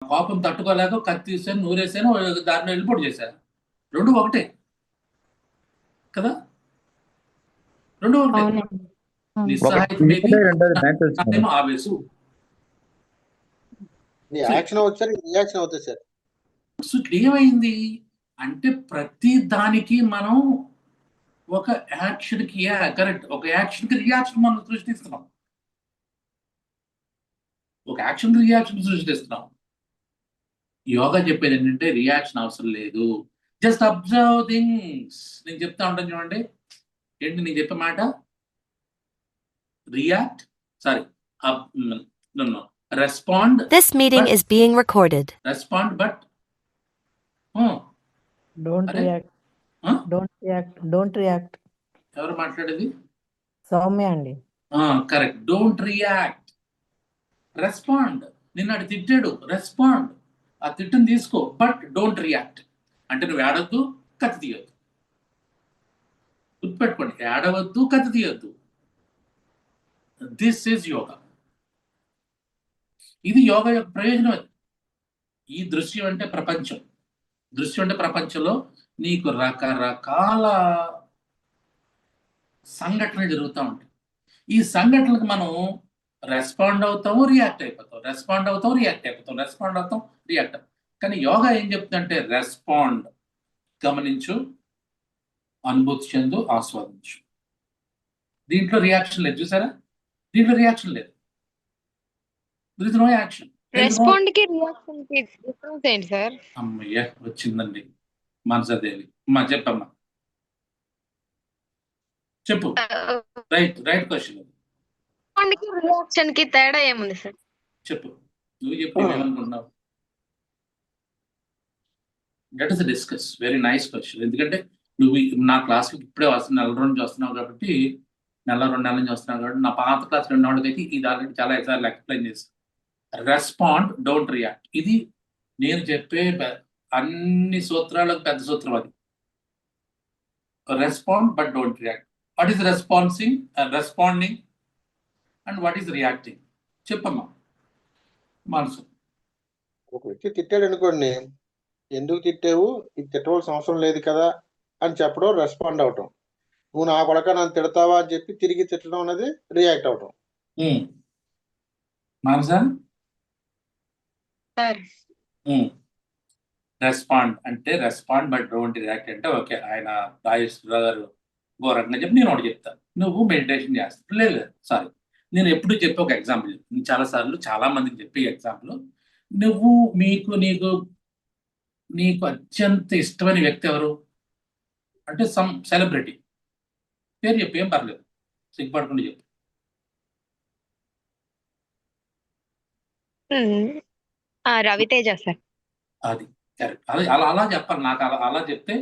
కోపం తట్టుకోలేక కత్తి తీసాను, నూరేసాను, దారిని వెళ్ళిపోటు చేశాను. రెండు ఒకటే కదా, రెండు ఒకటే. నిస్సహాయం ఆవేశం. యాక్షన్ అవుతుంది, రియాక్షన్ అవుతుంది సార్. సో ఏమైంది అంటే ప్రతి దానికి మనం ఒక యాక్షన్కి కరెక్ట్, ఒక యాక్షన్కి రియాక్షన్ మనం సృష్టిస్తున్నాం, ఒక యాక్షన్ రియాక్షన్ సృష్టిస్తున్నాం. యోగా చెప్పేది ఏంటంటే రియాక్షన్ అవసరం లేదు, జస్ట్ అబ్జర్వ్ థింగ్స్. నేను చెప్తా ఉంటాను చూడండి, ఏంటి నేను చెప్పే మాట, react sorry respond. This meeting is being recorded. Respond but don't react. Don't react. Don't react. ఎవరు మాట్లాడేది? సౌమ్య అండి. కరెక్ట్. Don't react, respond. నిన్న అటు తిట్టాడు, రెస్పాండ్, ఆ తిట్టుని తీసుకో, బట్ డోంట్ రియాక్ట్. అంటే నువ్వు ఏడవద్దు, కత్తి తీయొద్దు. గుర్తుపెట్టుకోండి, ఏడవద్దు, కత్తి తీయొద్దు. This is yoga. ఇది యోగా యొక్క ప్రయోజనం. అది ఈ దృశ్యం అంటే ప్రపంచం. దృశ్యం అంటే ప్రపంచంలో నీకు రకరకాల సంఘటనలు జరుగుతూ ఉంటాయి. ఈ సంఘటనలకు మనం రెస్పాండ్ అవుతాము, రియాక్ట్ అయిపోతాం, రెస్పాండ్ అవుతాం, రియాక్ట్ అయిపోతాం, రెస్పాండ్ అవుతాం, రియాక్ట్ అవుతాం. కానీ యోగా ఏం చెప్తుందంటే రెస్పాండ్, గమనించు, అనుభూతి చెందు, ఆస్వాదించు. దీంట్లో రియాక్షన్ లేదు, చూసారా? దీంట్లో రియాక్షన్ లేదు. There is no action. Respond కి రియాక్షన్ కి డిఫరెన్స్ ఏంటి సార్? అమ్మయ్య వచ్చిందండి మనసాదేవి. అమ్మా చెప్పమ్మా, చెప్పు. Right question. రెస్పాండ్ కి రియాక్షన్ కి తేడా ఏముంది సార్? చెప్పు, నువ్వు చెప్పు ఏమనుకుంటున్నావు. That is discuss. Very nice question. ఎందుకంటే నువ్వు నా క్లాస్కి ఇప్పుడే వస్తున్నా, నెల రోజు చూస్తున్నావు కాబట్టి, నెల 2 నెలల నుంచి వస్తున్నావు కాబట్టి, నా పాత క్లాస్ 2 వాళ్ళకైతే ఇది ఆల్రెడీ చాలా ఎక్సార్లు ఎక్స్ప్లెయిన్ చేస్తాను. Respond, don't react. ఇది నేను చెప్పే అన్ని సూత్రాలకు పెద్ద సూత్రం. అది respond but don't react. What is responding and what is reacting? చెప్పమ్మా మనసు. ఒక వ్యక్తి తిట్టాడు అనుకోండి, ఎందుకు తిట్టావు, ఇది తిట్టవలసిన అవసరం లేదు కదా అని చెప్పడం రెస్పాండ్ అవటం. నువ్వు నా కొడక నన్ను తిడతావా అని చెప్పి తిరిగి తిట్టడం అనేది రియాక్ట్ అవటం. మనసా సార్ రెస్పాండ్ అంటే రెస్పాండ్ బట్ డోంట్ రియాక్ట్ అంటే ఓకే, ఆయన రాజేశ్వరరావు గారు ఘోరంగా చెప్పి నేను ఒకటి చెప్తాను, నువ్వు మెడిటేషన్ చేస్తావు. లేదు సారీ, నేను ఎప్పుడు చెప్పి ఒక ఎగ్జాంపుల్ చెప్తాను, చాలాసార్లు చాలా మందికి చెప్పి ఎగ్జాంపుల్. నువ్వు నీకు అత్యంత ఇష్టమైన వ్యక్తి ఎవరు అంటే సమ్ సెలబ్రిటీ పేరు చెప్పు, ఏం పర్లేదు, సిగ్గుపడకుండా చెప్పు. రవితేజ సార్. అది కరెక్ట్. అలా చెప్పాలి. నాకు అలా చెప్తే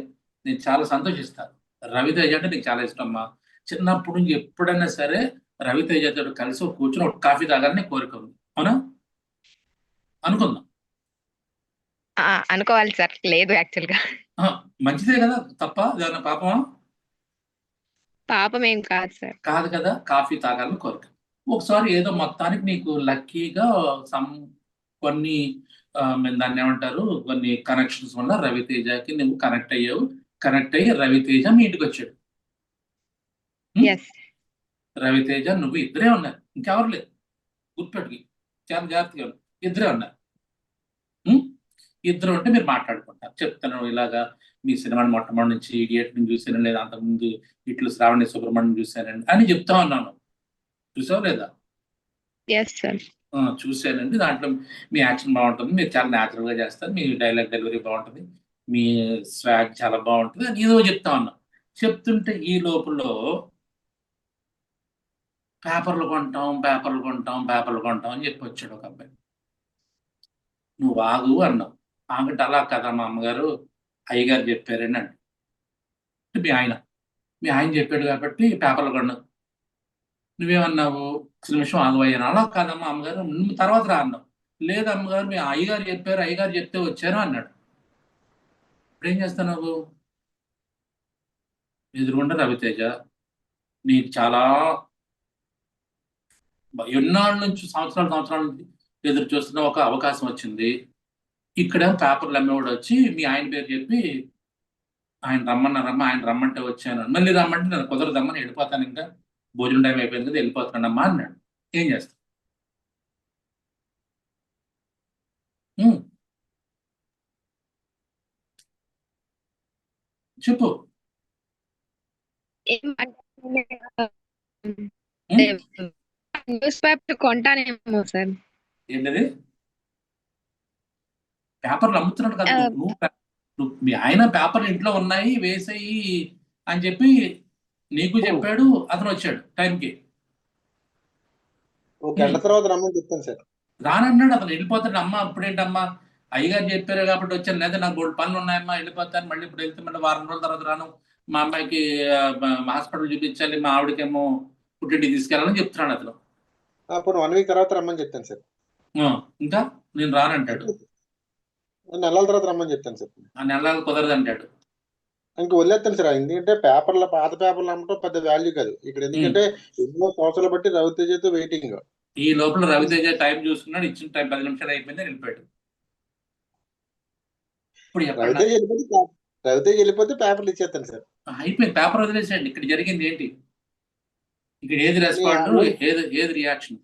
నేను చాలా సంతోషిస్తాను. రవితేజ అంటే నీకు చాలా ఇష్టం అమ్మా. చిన్నప్పటి నుంచి ఎప్పుడైనా సరే రవితేజతో కలిసి కూర్చొని ఒక కాఫీ తాగాలని కోరిక ఉంది, అవునా? అనుకుందాం. అనుకోవాలి సార్. లేదు యాక్చువల్ గా. మంచిదే కదా, తప్ప ఏదైనా పాపమా? పాపం ఏం కాదు సార్. కాదు కదా, కాఫీ తాగాలని కోరిక. ఒకసారి ఏదో మొత్తానికి నీకు లక్కీగా కొన్ని దాన్ని ఏమంటారు, కొన్ని కనెక్షన్స్ వల్ల రవితేజకి నువ్వు కనెక్ట్ అయ్యి రవితేజ మీ ఇంటికి వచ్చాడు. రవితేజ నువ్వు ఇద్దరే ఉన్నారు, ఇంకెవరు లేదు. గుర్తుపెట్టుకి చాలా జాగ్రత్తగా, ఇద్దరే ఉన్నారు. ఇద్దరు ఉంటే మీరు మాట్లాడుకుంటారు. చెప్తాను ఇలాగా మీ సినిమాని మొట్టమొదటి నుంచి ఇడియట్ నుంచి చూసాను, లేదా అంతకుముందు ఇట్లు శ్రావణి సుబ్రహ్మణ్యం చూశానండి అని చెప్తా ఉన్నాను. చూసావు లేదా? చూశానండి. దాంట్లో మీ యాక్షన్ బాగుంటుంది, మీరు చాలా న్యాచురల్గా చేస్తారు, మీ డైలాగ్ డెలివరీ బాగుంటుంది, మీ స్వాగ్ చాలా బాగుంటుంది అని ఏదో చెప్తా ఉన్నా. చెప్తుంటే ఈ లోపల పేపర్లు కొంటాం అని చెప్పి వచ్చాడు ఒక అబ్బాయి. నువ్వు ఆగు అన్నావు. ఆగంటే అలా కదా మా అమ్మగారు అయ్యగారు చెప్పారని అంటే మీ ఆయన చెప్పాడు కాబట్టి పేపర్లు కొన్నావు. నువ్వేమన్నావు, నిమిషం ఆగవయ్యాను. అలా కాదమ్మా అమ్మగారు, నువ్వు తర్వాత రా అన్నావు. లేదు అమ్మగారు, మీ అయ్యగారు చెప్పారు, అయ్యగారు చెప్తే వచ్చాను అన్నాడు. ఇప్పుడు ఏం చేస్తావు నువ్వు? ఎదురుగుండా రవితేజ నీకు చాలా ఎన్నాళ్ళ నుంచి సంవత్సరాల నుంచి ఎదురు చూస్తున్న ఒక అవకాశం వచ్చింది. ఇక్కడ పేపర్లు అమ్మేవాడు వచ్చి మీ ఆయన పేరు చెప్పి ఆయన రమ్మన్నారమ్మా, ఆయన రమ్మంటే వచ్చాను. మళ్ళీ రమ్మంటే నేను కుదరదమ్మని వెళ్ళిపోతాను, ఇంకా భోజనం టైం అయిపోయింది కదా వెళ్ళిపోతానమ్మా అన్నాడు. ఏం చేస్తాం? చెప్పు. న్యూస్ పేపర్ కొంటానేమో సార్. ఏంటది? పేపర్లు అమ్ముతున్నాడు కదా నువ్వు మీ ఆయన పేపర్లు ఇంట్లో ఉన్నాయి వేసేయి అని చెప్పి నీకు చెప్పాడు. అతను వచ్చాడు టైంకి. ఒక గంట తర్వాత రమ్మని చెప్తాను సార్. రానన్నాడు అతను. వెళ్ళిపోతాడు. అమ్మ ఇప్పుడేంటమ్మా అయ్యగారు చెప్పారు కాబట్టి వచ్చాను, లేదా నాకు 3 పనులు ఉన్నాయమ్మా వెళ్ళిపోతాను, మళ్ళీ ఇప్పుడు వెళ్తే మళ్ళీ వారం రోజుల తర్వాత రాను, మా అమ్మాయికి హాస్పిటల్ చూపించాలి, మా ఆవిడకేమో పుట్టింటికి తీసుకెళ్ళాలని చెప్తున్నాడు అతను. అప్పుడు 1 వీక్ తర్వాత రమ్మని చెప్తాను సార్. ఇంకా నేను రానంటాడు. నెలల తర్వాత రమ్మని చెప్తాను సార్. ఆ నెలలు కుదరదు అంటాడు. ఇంక వదిలేస్తాను సార్. ఎందుకంటే పాత పేపర్లు అమ్మటం పెద్ద వాల్యూ కాదు ఇక్కడ. ఎందుకంటే ఎన్నో సంవత్సరాలు బట్టి రవితేజతో వెయిటింగ్. ఈ లోపల రవితేజ టైం చూసుకున్నాడు. ఇచ్చిన టైం 10 నిమిషాలు అయిపోయింది, వెళ్ళిపోయాడు. ఇప్పుడు రవితేజ వెళ్ళిపోతే పేపర్లు ఇచ్చేస్తాను సార్. అయిపోయింది, పేపర్ వదిలేసేయండి. ఇక్కడ జరిగింది ఏంటి? ఇక్కడ ఏది రెస్పాండ్, ఏది రియాక్షన్?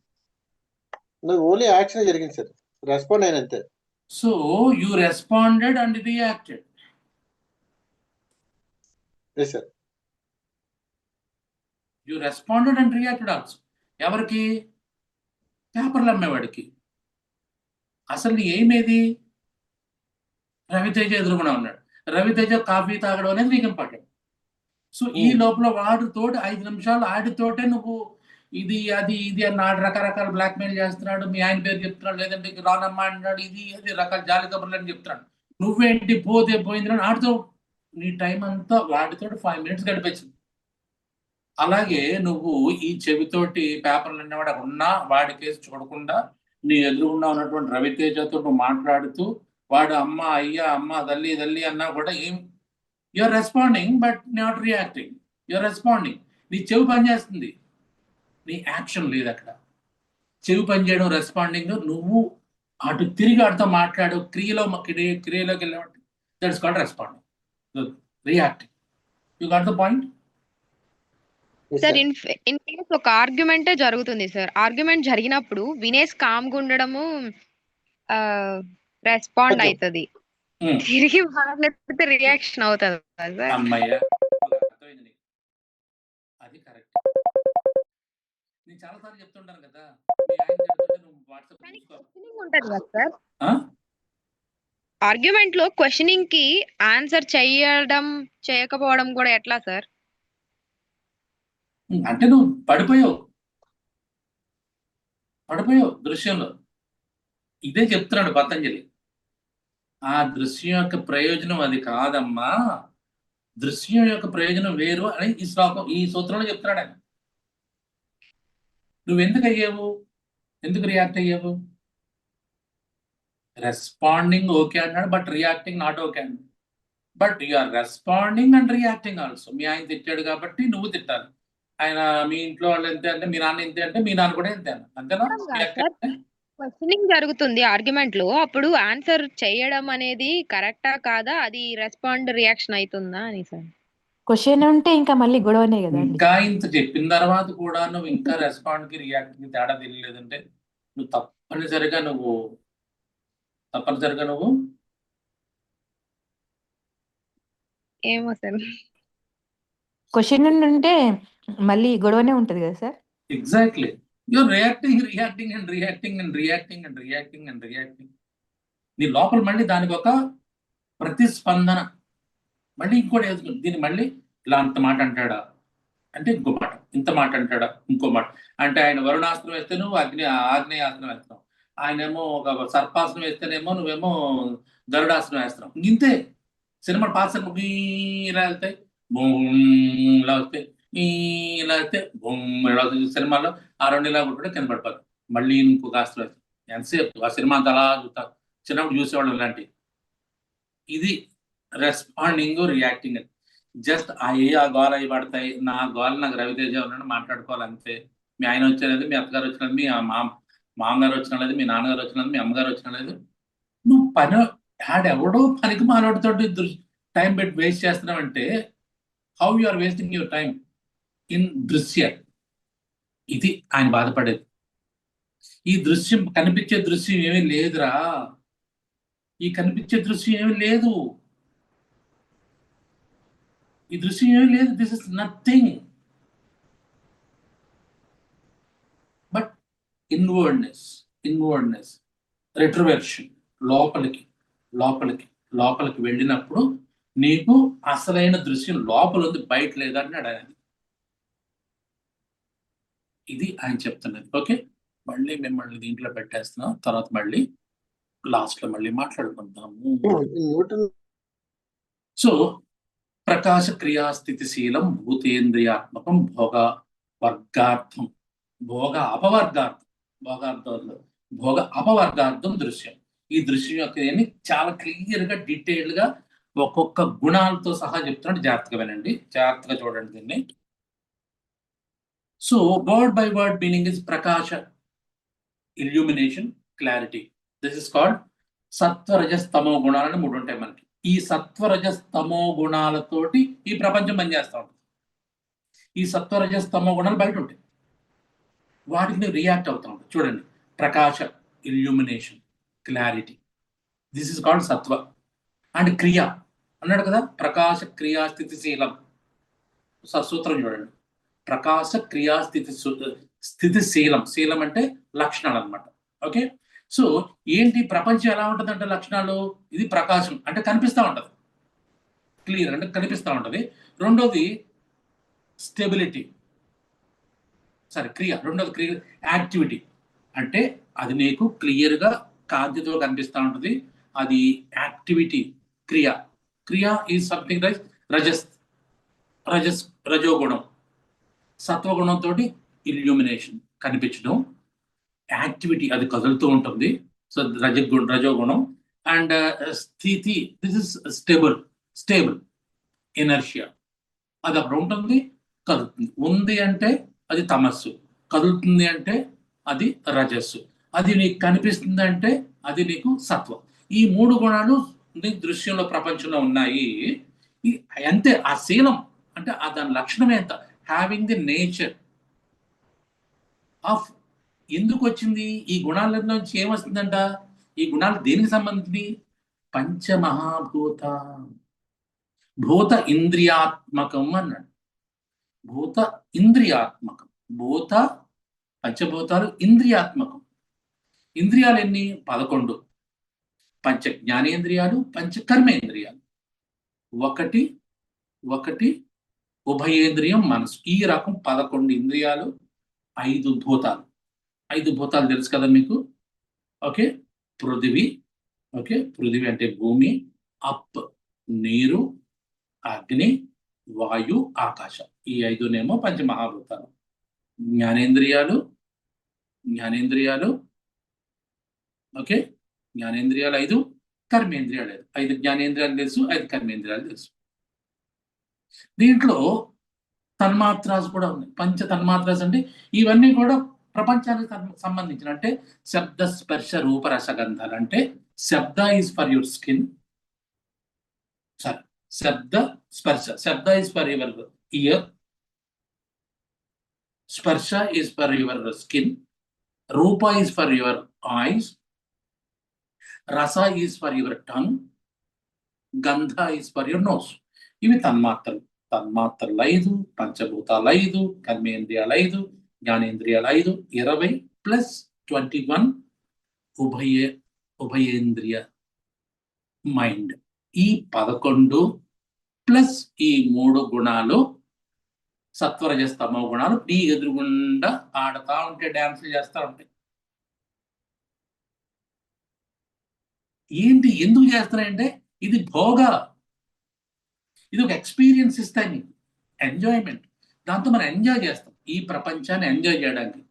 ఓన్లీ యాక్షన్ జరిగింది సార్, రెస్పాండ్ అయినంతే. So you responded and reacted. Sir you responded and reacted also. ఎవరికి? పేపర్లు అమ్మేవాడికి. అసలు నీ ఏమేది? రవితేజ ఎదురుకుండా ఉన్నాడు. రవితేజ కాఫీ తాగడం అనేది నీకు ఇంపార్టెంట్. సో ఈ లోపల వాడితోటి 5 నిమిషాలు ఆడితోటే నువ్వు ఇది అది ఇది అని రకరకాల బ్లాక్మెయిల్ చేస్తున్నాడు. మీ ఆయన పేరు చెప్తున్నాడు, లేదంటే రానమ్మా అంటున్నాడు, ఇది అది రకాల జాలి కబుర్లు అని చెప్తున్నాడు. నువ్వేంటి పోతే పోయింది ఆడితో నీ టైం అంతా వాడితో 5 మినిట్స్ గడిపించింది. అలాగే నువ్వు ఈ చెవితోటి పేపర్లు అన్నవాడు ఉన్నా వాడి కేసు చూడకుండా నీ ఎదురుగుండా ఉన్నటువంటి రవితేజతో నువ్వు మాట్లాడుతూ వాడు అమ్మ అయ్యా అమ్మ తల్లి తల్లి అన్నా కూడా ఏం you're responding but not reacting. You're responding. నీ చెవి పనిచేస్తుంది, నీ యాక్షన్ లేదు అక్కడ. చెవి పనిచేయడం రెస్పాండింగ్. నువ్వు అటు తిరిగి ఆడితో మాట్లాడు, క్రియలోకి వెళ్ళేవాడు. That's called responding. Reacting. You got the point? Sir in case ఒక ఆర్గ్యుమెంటే జరుగుతుంది సార్. ఆర్గ్యుమెంట్ జరిగినప్పుడు వినేస్ కామ్గా ఉండడము రెస్పాండ్ అవుతుంది, తిరిగి మాట్లాడితే రియాక్షన్ అవుతుంది సార్. అమ్మయ్య, అది కరెక్ట్. నేను చాలా సార్లు చెప్తుంటాను కదా, మీ ఆయన చెప్తుంటే నువ్వు వాట్సాప్ ఉంటది కదా సార్. ఆర్గ్యుమెంట్ లో క్వశ్చనింగ్ కి ఆన్సర్ చేయడం చేయకపోవడం కూడా ఎట్లా సార్? అంటే నువ్వు పడిపోయావు దృశ్యంలో. ఇదే చెప్తున్నాడు పతంజలి. ఆ దృశ్యం యొక్క ప్రయోజనం అది కాదమ్మా, దృశ్యం యొక్క ప్రయోజనం వేరు అని ఈ సూత్రంలో చెప్తున్నాడు ఆయన. నువ్వెందుకు అయ్యావు? ఎందుకు రియాక్ట్ అయ్యావు? రెస్పాండింగ్ ఓకే అన్నాడు, బట్ రియాక్టింగ్ నాట్ ఓకే అన్నాడు. But you are responding and reacting also. మీ ఆయన తిట్టాడు కాబట్టి నువ్వు తిట్టాలి. ఆయన మీ ఇంట్లో వాళ్ళు ఎంత అంటే మీ నాన్న ఎంత అంటే మీ నాన్న కూడా ఎంత అంతేనా? క్వశ్చనింగ్ జరుగుతుంది ఆర్గ్యుమెంట్ లో, అప్పుడు ఆన్సర్ చేయడం అనేది కరెక్టా కాదా, అది రెస్పాండ్ రియాక్షన్ అవుతుందా అని సార్. క్వశ్చన్ ఉంటే ఇంకా మళ్ళీ గొడవనే కదా. ఇంకా ఇంత చెప్పిన తర్వాత కూడా నువ్వు ఇంకా రెస్పాండ్ కి రియాక్ట్ కి తేడా తెలియలేదంటే నువ్వు తప్పనిసరిగా ఏమో సార్. క్వశ్చన్ ఉంటే మళ్ళీ గొడవనే ఉంటది కదా సార్. ఎగ్జాక్ట్లీ. Your reacting. నీ లోపల మళ్ళీ దానికి ఒక ప్రతిస్పందన. మళ్ళీ ఇంకోటి ఎదుగుతుంది. దీన్ని మళ్ళీ ఇలా అంత మాట అంటాడా అంటే ఇంకో మాట, ఇంత మాట అంటాడా ఇంకో మాట. అంటే ఆయన వరుణాస్త్రం వేస్తే నువ్వు ఆగ్నేయాస్త్రం వేస్తావు. ఆయనేమో ఒక సర్పాస్త్రం వేస్తేనేమో నువ్వేమో గరుడాస్త్రం వేస్తావు. ఇంతే. సినిమా పాత సినిమా ఇలా వెళ్తాయి, ఇలా వస్తాయి, ఇలా వస్తే ఇలా సినిమాలో ఆ 2 ఇలా కూడా కింద పడిపోతాయి. మళ్ళీ ఇంకొక అస్త్రం వేస్తాం. ఎంతసేపు ఆ సినిమా అంత అలా చూస్తా. చిన్నప్పుడు చూసేవాళ్ళు ఇలాంటి. ఇది రెస్పాండింగ్ రియాక్టింగ్. జస్ట్ ఆ గోల అవి పడతాయి. నా గోల నాకు రవితేజ ఉన్నాడు మాట్లాడుకోవాలి అంతే. మీ ఆయన వచ్చేది, మీ అత్తగారు వచ్చినది, మీ మామగారు వచ్చినది, మీ నాన్నగారు వచ్చినది, మీ అమ్మగారు వచ్చినది. నువ్వు ఆడెవడో పనికి మానవుడితోటి టైం పెట్టి వేస్ట్ చేస్తున్నామంటే how you are wasting your time in దృశ్య. ఇది ఆయన బాధపడేది. ఈ దృశ్యం, కనిపించే దృశ్యం ఏమీ లేదురా, ఈ కనిపించే దృశ్యం ఏమీ లేదు, ఈ దృశ్యం ఏమీ లేదు, దిస్ ఇస్ నథింగ్ బట్ ఇన్వర్డ్నెస్ రిట్రవర్షన్. లోపలికి వెళ్ళినప్పుడు నీకు అసలైన దృశ్యం లోపల ఉంది, బయట లేదన్నాడు ఆయన. ఇది ఆయన చెప్తున్నది. ఓకే, మళ్ళీ మిమ్మల్ని దీంట్లో పెట్టేస్తున్నాం, తర్వాత మళ్ళీ లాస్ట్ లో మళ్ళీ మాట్లాడుకుందాము. సో ప్రకాశ క్రియాస్థితిశీలం భూతేంద్రియాత్మకం భోగ అపవర్గార్థం దృశ్యం. ఈ దృశ్యం యొక్క చాలా క్లియర్ గా డీటెయిల్డ్ గా ఒక్కొక్క గుణాలతో సహా చెప్తున్నాడు. జాగ్రత్తగా వినండి, జాగ్రత్తగా చూడండి దీన్ని. So word by word meaning is ప్రకాశ, illumination, clarity. This is called సత్వరజస్తమో గుణాలని 3 ఉంటాయి మనకి. ఈ సత్వరజస్తమో గుణాలతోటి ఈ ప్రపంచం పనిచేస్తూ ఉంటుంది. ఈ సత్వరజస్తమో గుణాలు బయట ఉంటాయి, వాటిని రియాక్ట్ అవుతూ ఉంటాయి. చూడండి, ప్రకాశ, illumination, clarity, this is called సత్వ. అండ్ క్రియ అన్నాడు కదా, ప్రకాశ క్రియా స్థితిశీలం. సూత్రం చూడండి, ప్రకాశ క్రియా స్థితిశీలం. శీలం అంటే లక్షణాలు అనమాట. ఓకే, సో ఏంటి ప్రపంచం ఎలా ఉంటుందంటే లక్షణాలు, ఇది ప్రకాశం అంటే కనిపిస్తూ ఉంటుంది, క్లియర్ అంటే కనిపిస్తూ ఉంటుంది. రెండోది స్టెబిలిటీ, క్రియ. రెండోది క్రియ, యాక్టివిటీ అంటే అది నీకు క్లియర్గా కాంతితో కనిపిస్తూ ఉంటుంది, అది యాక్టివిటీ. క్రియ ఈజ్ సంథింగ్ లైక్ రజోగుణం. సత్వగుణంతో ఇల్యూమినేషన్, కనిపించడం, యాక్టివిటీ, అది కదులుతూ ఉంటుంది, సో రజోగుణం. అండ్ స్థితి, దిస్ ఇస్ స్టేబుల్ ఎనర్షియా, అది అక్కడ ఉంటుంది, కదులుతుంది. ఉంది అంటే అది తమస్సు, కదులుతుంది అంటే అది రజస్సు, అది నీకు కనిపిస్తుంది అంటే అది నీకు సత్వం. ఈ 3 గుణాలు దృశ్యంలో ప్రపంచంలో ఉన్నాయి. అంతే. ఆ శీలం అంటే దాని లక్షణమే ఎంత, హ్యావింగ్ ది నేచర్ ఆఫ్. ఎందుకు వచ్చింది ఈ గుణాల నుంచి ఏమొస్తుందంట, ఈ గుణాలు దేనికి సంబంధించి, పంచమహాభూత భూత ఇంద్రియాత్మకం అన్నాడు. భూత ఇంద్రియాత్మకం, పంచభూతాలు ఇంద్రియాత్మకం. ఇంద్రియాలు ఎన్ని, 11. పంచ జ్ఞానేంద్రియాలు, పంచ కర్మేంద్రియాలు, ఒకటి ఉభయేంద్రియం మనసు. ఈ రకం 11 ఇంద్రియాలు, 5 భూతాలు. 5 భూతాలు తెలుసు కదా మీకు. ఓకే, పృథివీ. ఓకే, పృథివీ అంటే భూమి, అప్ నీరు, అగ్ని, వాయు, ఆకాశం. ఈ 5నేమో పంచమహాభూతాలు. జ్ఞానేంద్రియాలు, ఓకే, జ్ఞానేంద్రియాలు 5, కర్మేంద్రియాలు 5. 5 జ్ఞానేంద్రియాలు తెలుసు, 5 కర్మేంద్రియాలు తెలుసు. దీంట్లో తన్మాత్రాస్ కూడా ఉన్నాయి. పంచ తన్మాత్రాస్ అంటే ఇవన్నీ కూడా ప్రపంచానికి సంబంధించిన, అంటే శబ్ద స్పర్శ రూప రసగంధాలు. అంటే శబ్ద ఈజ్ ఫర్ యువర్ స్కిన్, శబ్ద స్పర్శ, శబ్ద ఈజ్ ఫర్ యువర్ ఇయర్, స్పర్శ ఈజ్ ఫర్ యువర్ స్కిన్, రూప ఈజ్ ఫర్ యువర్ ఐస్, రస ఈజ్ ఫర్ యువర్ టంగ్, గంధ ఈజ్ ఫర్ యువర్ నోస్. ఇవి తన్మాత్రలు. 5, పంచభూతాలు 5, కర్మేంద్రియాలు 5, జ్ఞానేంద్రియాలు 5, 20 + 21 ఉభయేంద్రియ మైండ్. ఈ 11 ప్లస్ ఈ 3 గుణాలు, సత్వరజస్తమో గుణాలు నీ ఎదురుగుండా ఆడుతూ ఉంటే, డ్యాన్సులు చేస్తూ ఉంటాయి. ఏంటి, ఎందుకు చేస్తున్నాయంటే ఇది భోగ, ఇది ఒక ఎక్స్పీరియన్స్ ఇస్తాయి నీకు, ఎంజాయ్మెంట్. దాంతో మనం ఎంజాయ్ చేస్తాం. ఈ ప్రపంచాన్ని ఎంజాయ్ చేయడానికి,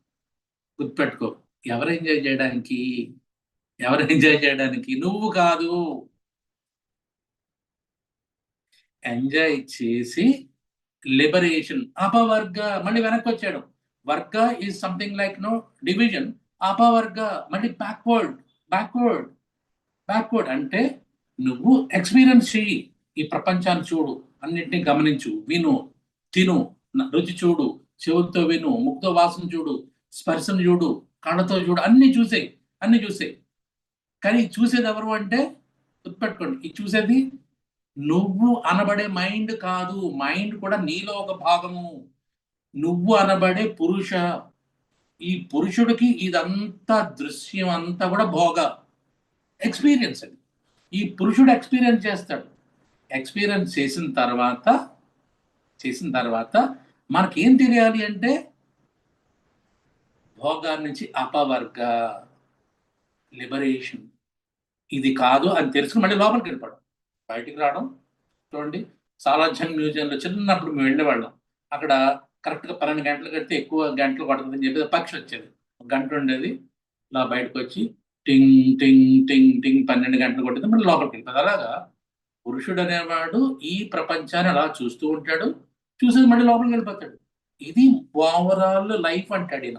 గుర్తుపెట్టుకో, ఎవరు ఎంజాయ్ చేయడానికి, నువ్వు కాదు. ఎంజాయ్ చేసి లిబరేషన్, అపవర్గ, మళ్ళీ వెనక్కి వచ్చాడు. వర్గ ఈజ్ సంథింగ్ లైక్ డివిజన్, అపవర్గ మళ్ళీ బ్యాక్వర్డ్ అంటే నువ్వు ఎక్స్పీరియన్స్ చెయ్యి, ఈ ప్రపంచాన్ని చూడు, అన్నింటినీ గమనించు, విను, తిను, రుచి చూడు, చెవులతో విను, ముక్తో వాసన చూడు, స్పర్శను చూడు, కళ్ళతో చూడు, అన్ని చూసేయి. కానీ చూసేది ఎవరు అంటే గుర్తుపెట్టుకోండి, ఈ చూసేది నువ్వు అనబడే మైండ్ కాదు, మైండ్ కూడా నీలో ఒక భాగము. నువ్వు అనబడే పురుష, ఈ పురుషుడికి ఇదంతా దృశ్యం అంతా కూడా భోగ ఎక్స్పీరియన్స్. అది ఈ పురుషుడు ఎక్స్పీరియన్స్ చేస్తాడు. ఎక్స్పీరియన్స్ చేసిన తర్వాత మనకేం తెలియాలి అంటే భోగాన్ని నుంచి అపవర్గ లిబరేషన్, ఇది కాదు అని తెలుసుకుని మళ్ళీ లోపలికి వెళ్ళిపోవడం, బయటికి రావడం. చూడండి, సాలార్జంగ్ మ్యూజియంలో చిన్నప్పుడు మేము వెళ్ళేవాళ్ళం. అక్కడ కరెక్ట్గా 12 గంటలు కడితే ఎక్కువ గంటలు పడుతుందని చెప్పి పక్షి వచ్చేది, 1 గంట ఉండేది. ఇలా బయటకు వచ్చి టింగ్ టింగ్ టింగ్ టింగ్ 12 గంటలు కొట్టింది, మళ్ళీ లోపలికి వెళ్ళిపోతుంది. అలాగా పురుషుడు అనేవాడు ఈ ప్రపంచాన్ని అలా చూస్తూ ఉంటాడు, చూసేది మళ్ళీ లోపలికి వెళ్ళిపోతాడు. ఇది ఓవరాల్ లైఫ్ అంటాడు ఈయన.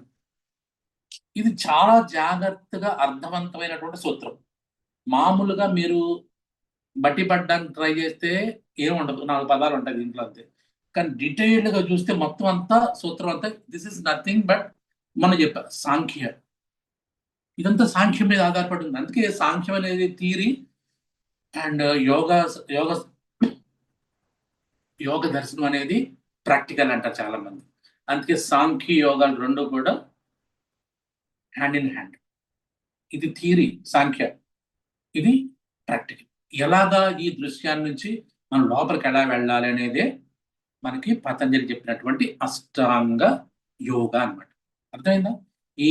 ఇది చాలా జాగ్రత్తగా అర్థవంతమైనటువంటి సూత్రం. మామూలుగా మీరు బట్టి పడ్డానికి ట్రై చేస్తే ఏముండదు, 4 పదాలు ఉంటాయి దీంట్లో అంతే. కానీ డీటెయిల్డ్గా చూస్తే మొత్తం అంతా సూత్రం అంతా దిస్ ఇస్ నథింగ్ బట్ మనం చెప్పారు సాంఖ్య. ఇదంతా సాంఖ్యం మీద ఆధారపడి ఉంది. అందుకే సాంఖ్యం అనేది థియరీ అండ్ యోగ దర్శనం అనేది ప్రాక్టికల్ అంటారు చాలా మంది. అందుకే సాంఖ్య యోగాలు రెండు కూడా హ్యాండ్ ఇన్ హ్యాండ్. ఇది థియరీ సాంఖ్య, ఇది ప్రాక్టికల్. ఎలాగా ఈ దృశ్యాన్ని నుంచి మనం లోపలికి ఎలా వెళ్ళాలి అనేదే మనకి పతంజలి చెప్పినటువంటి అష్టాంగ యోగా అన్నమాట. అర్థమైందా? ఈ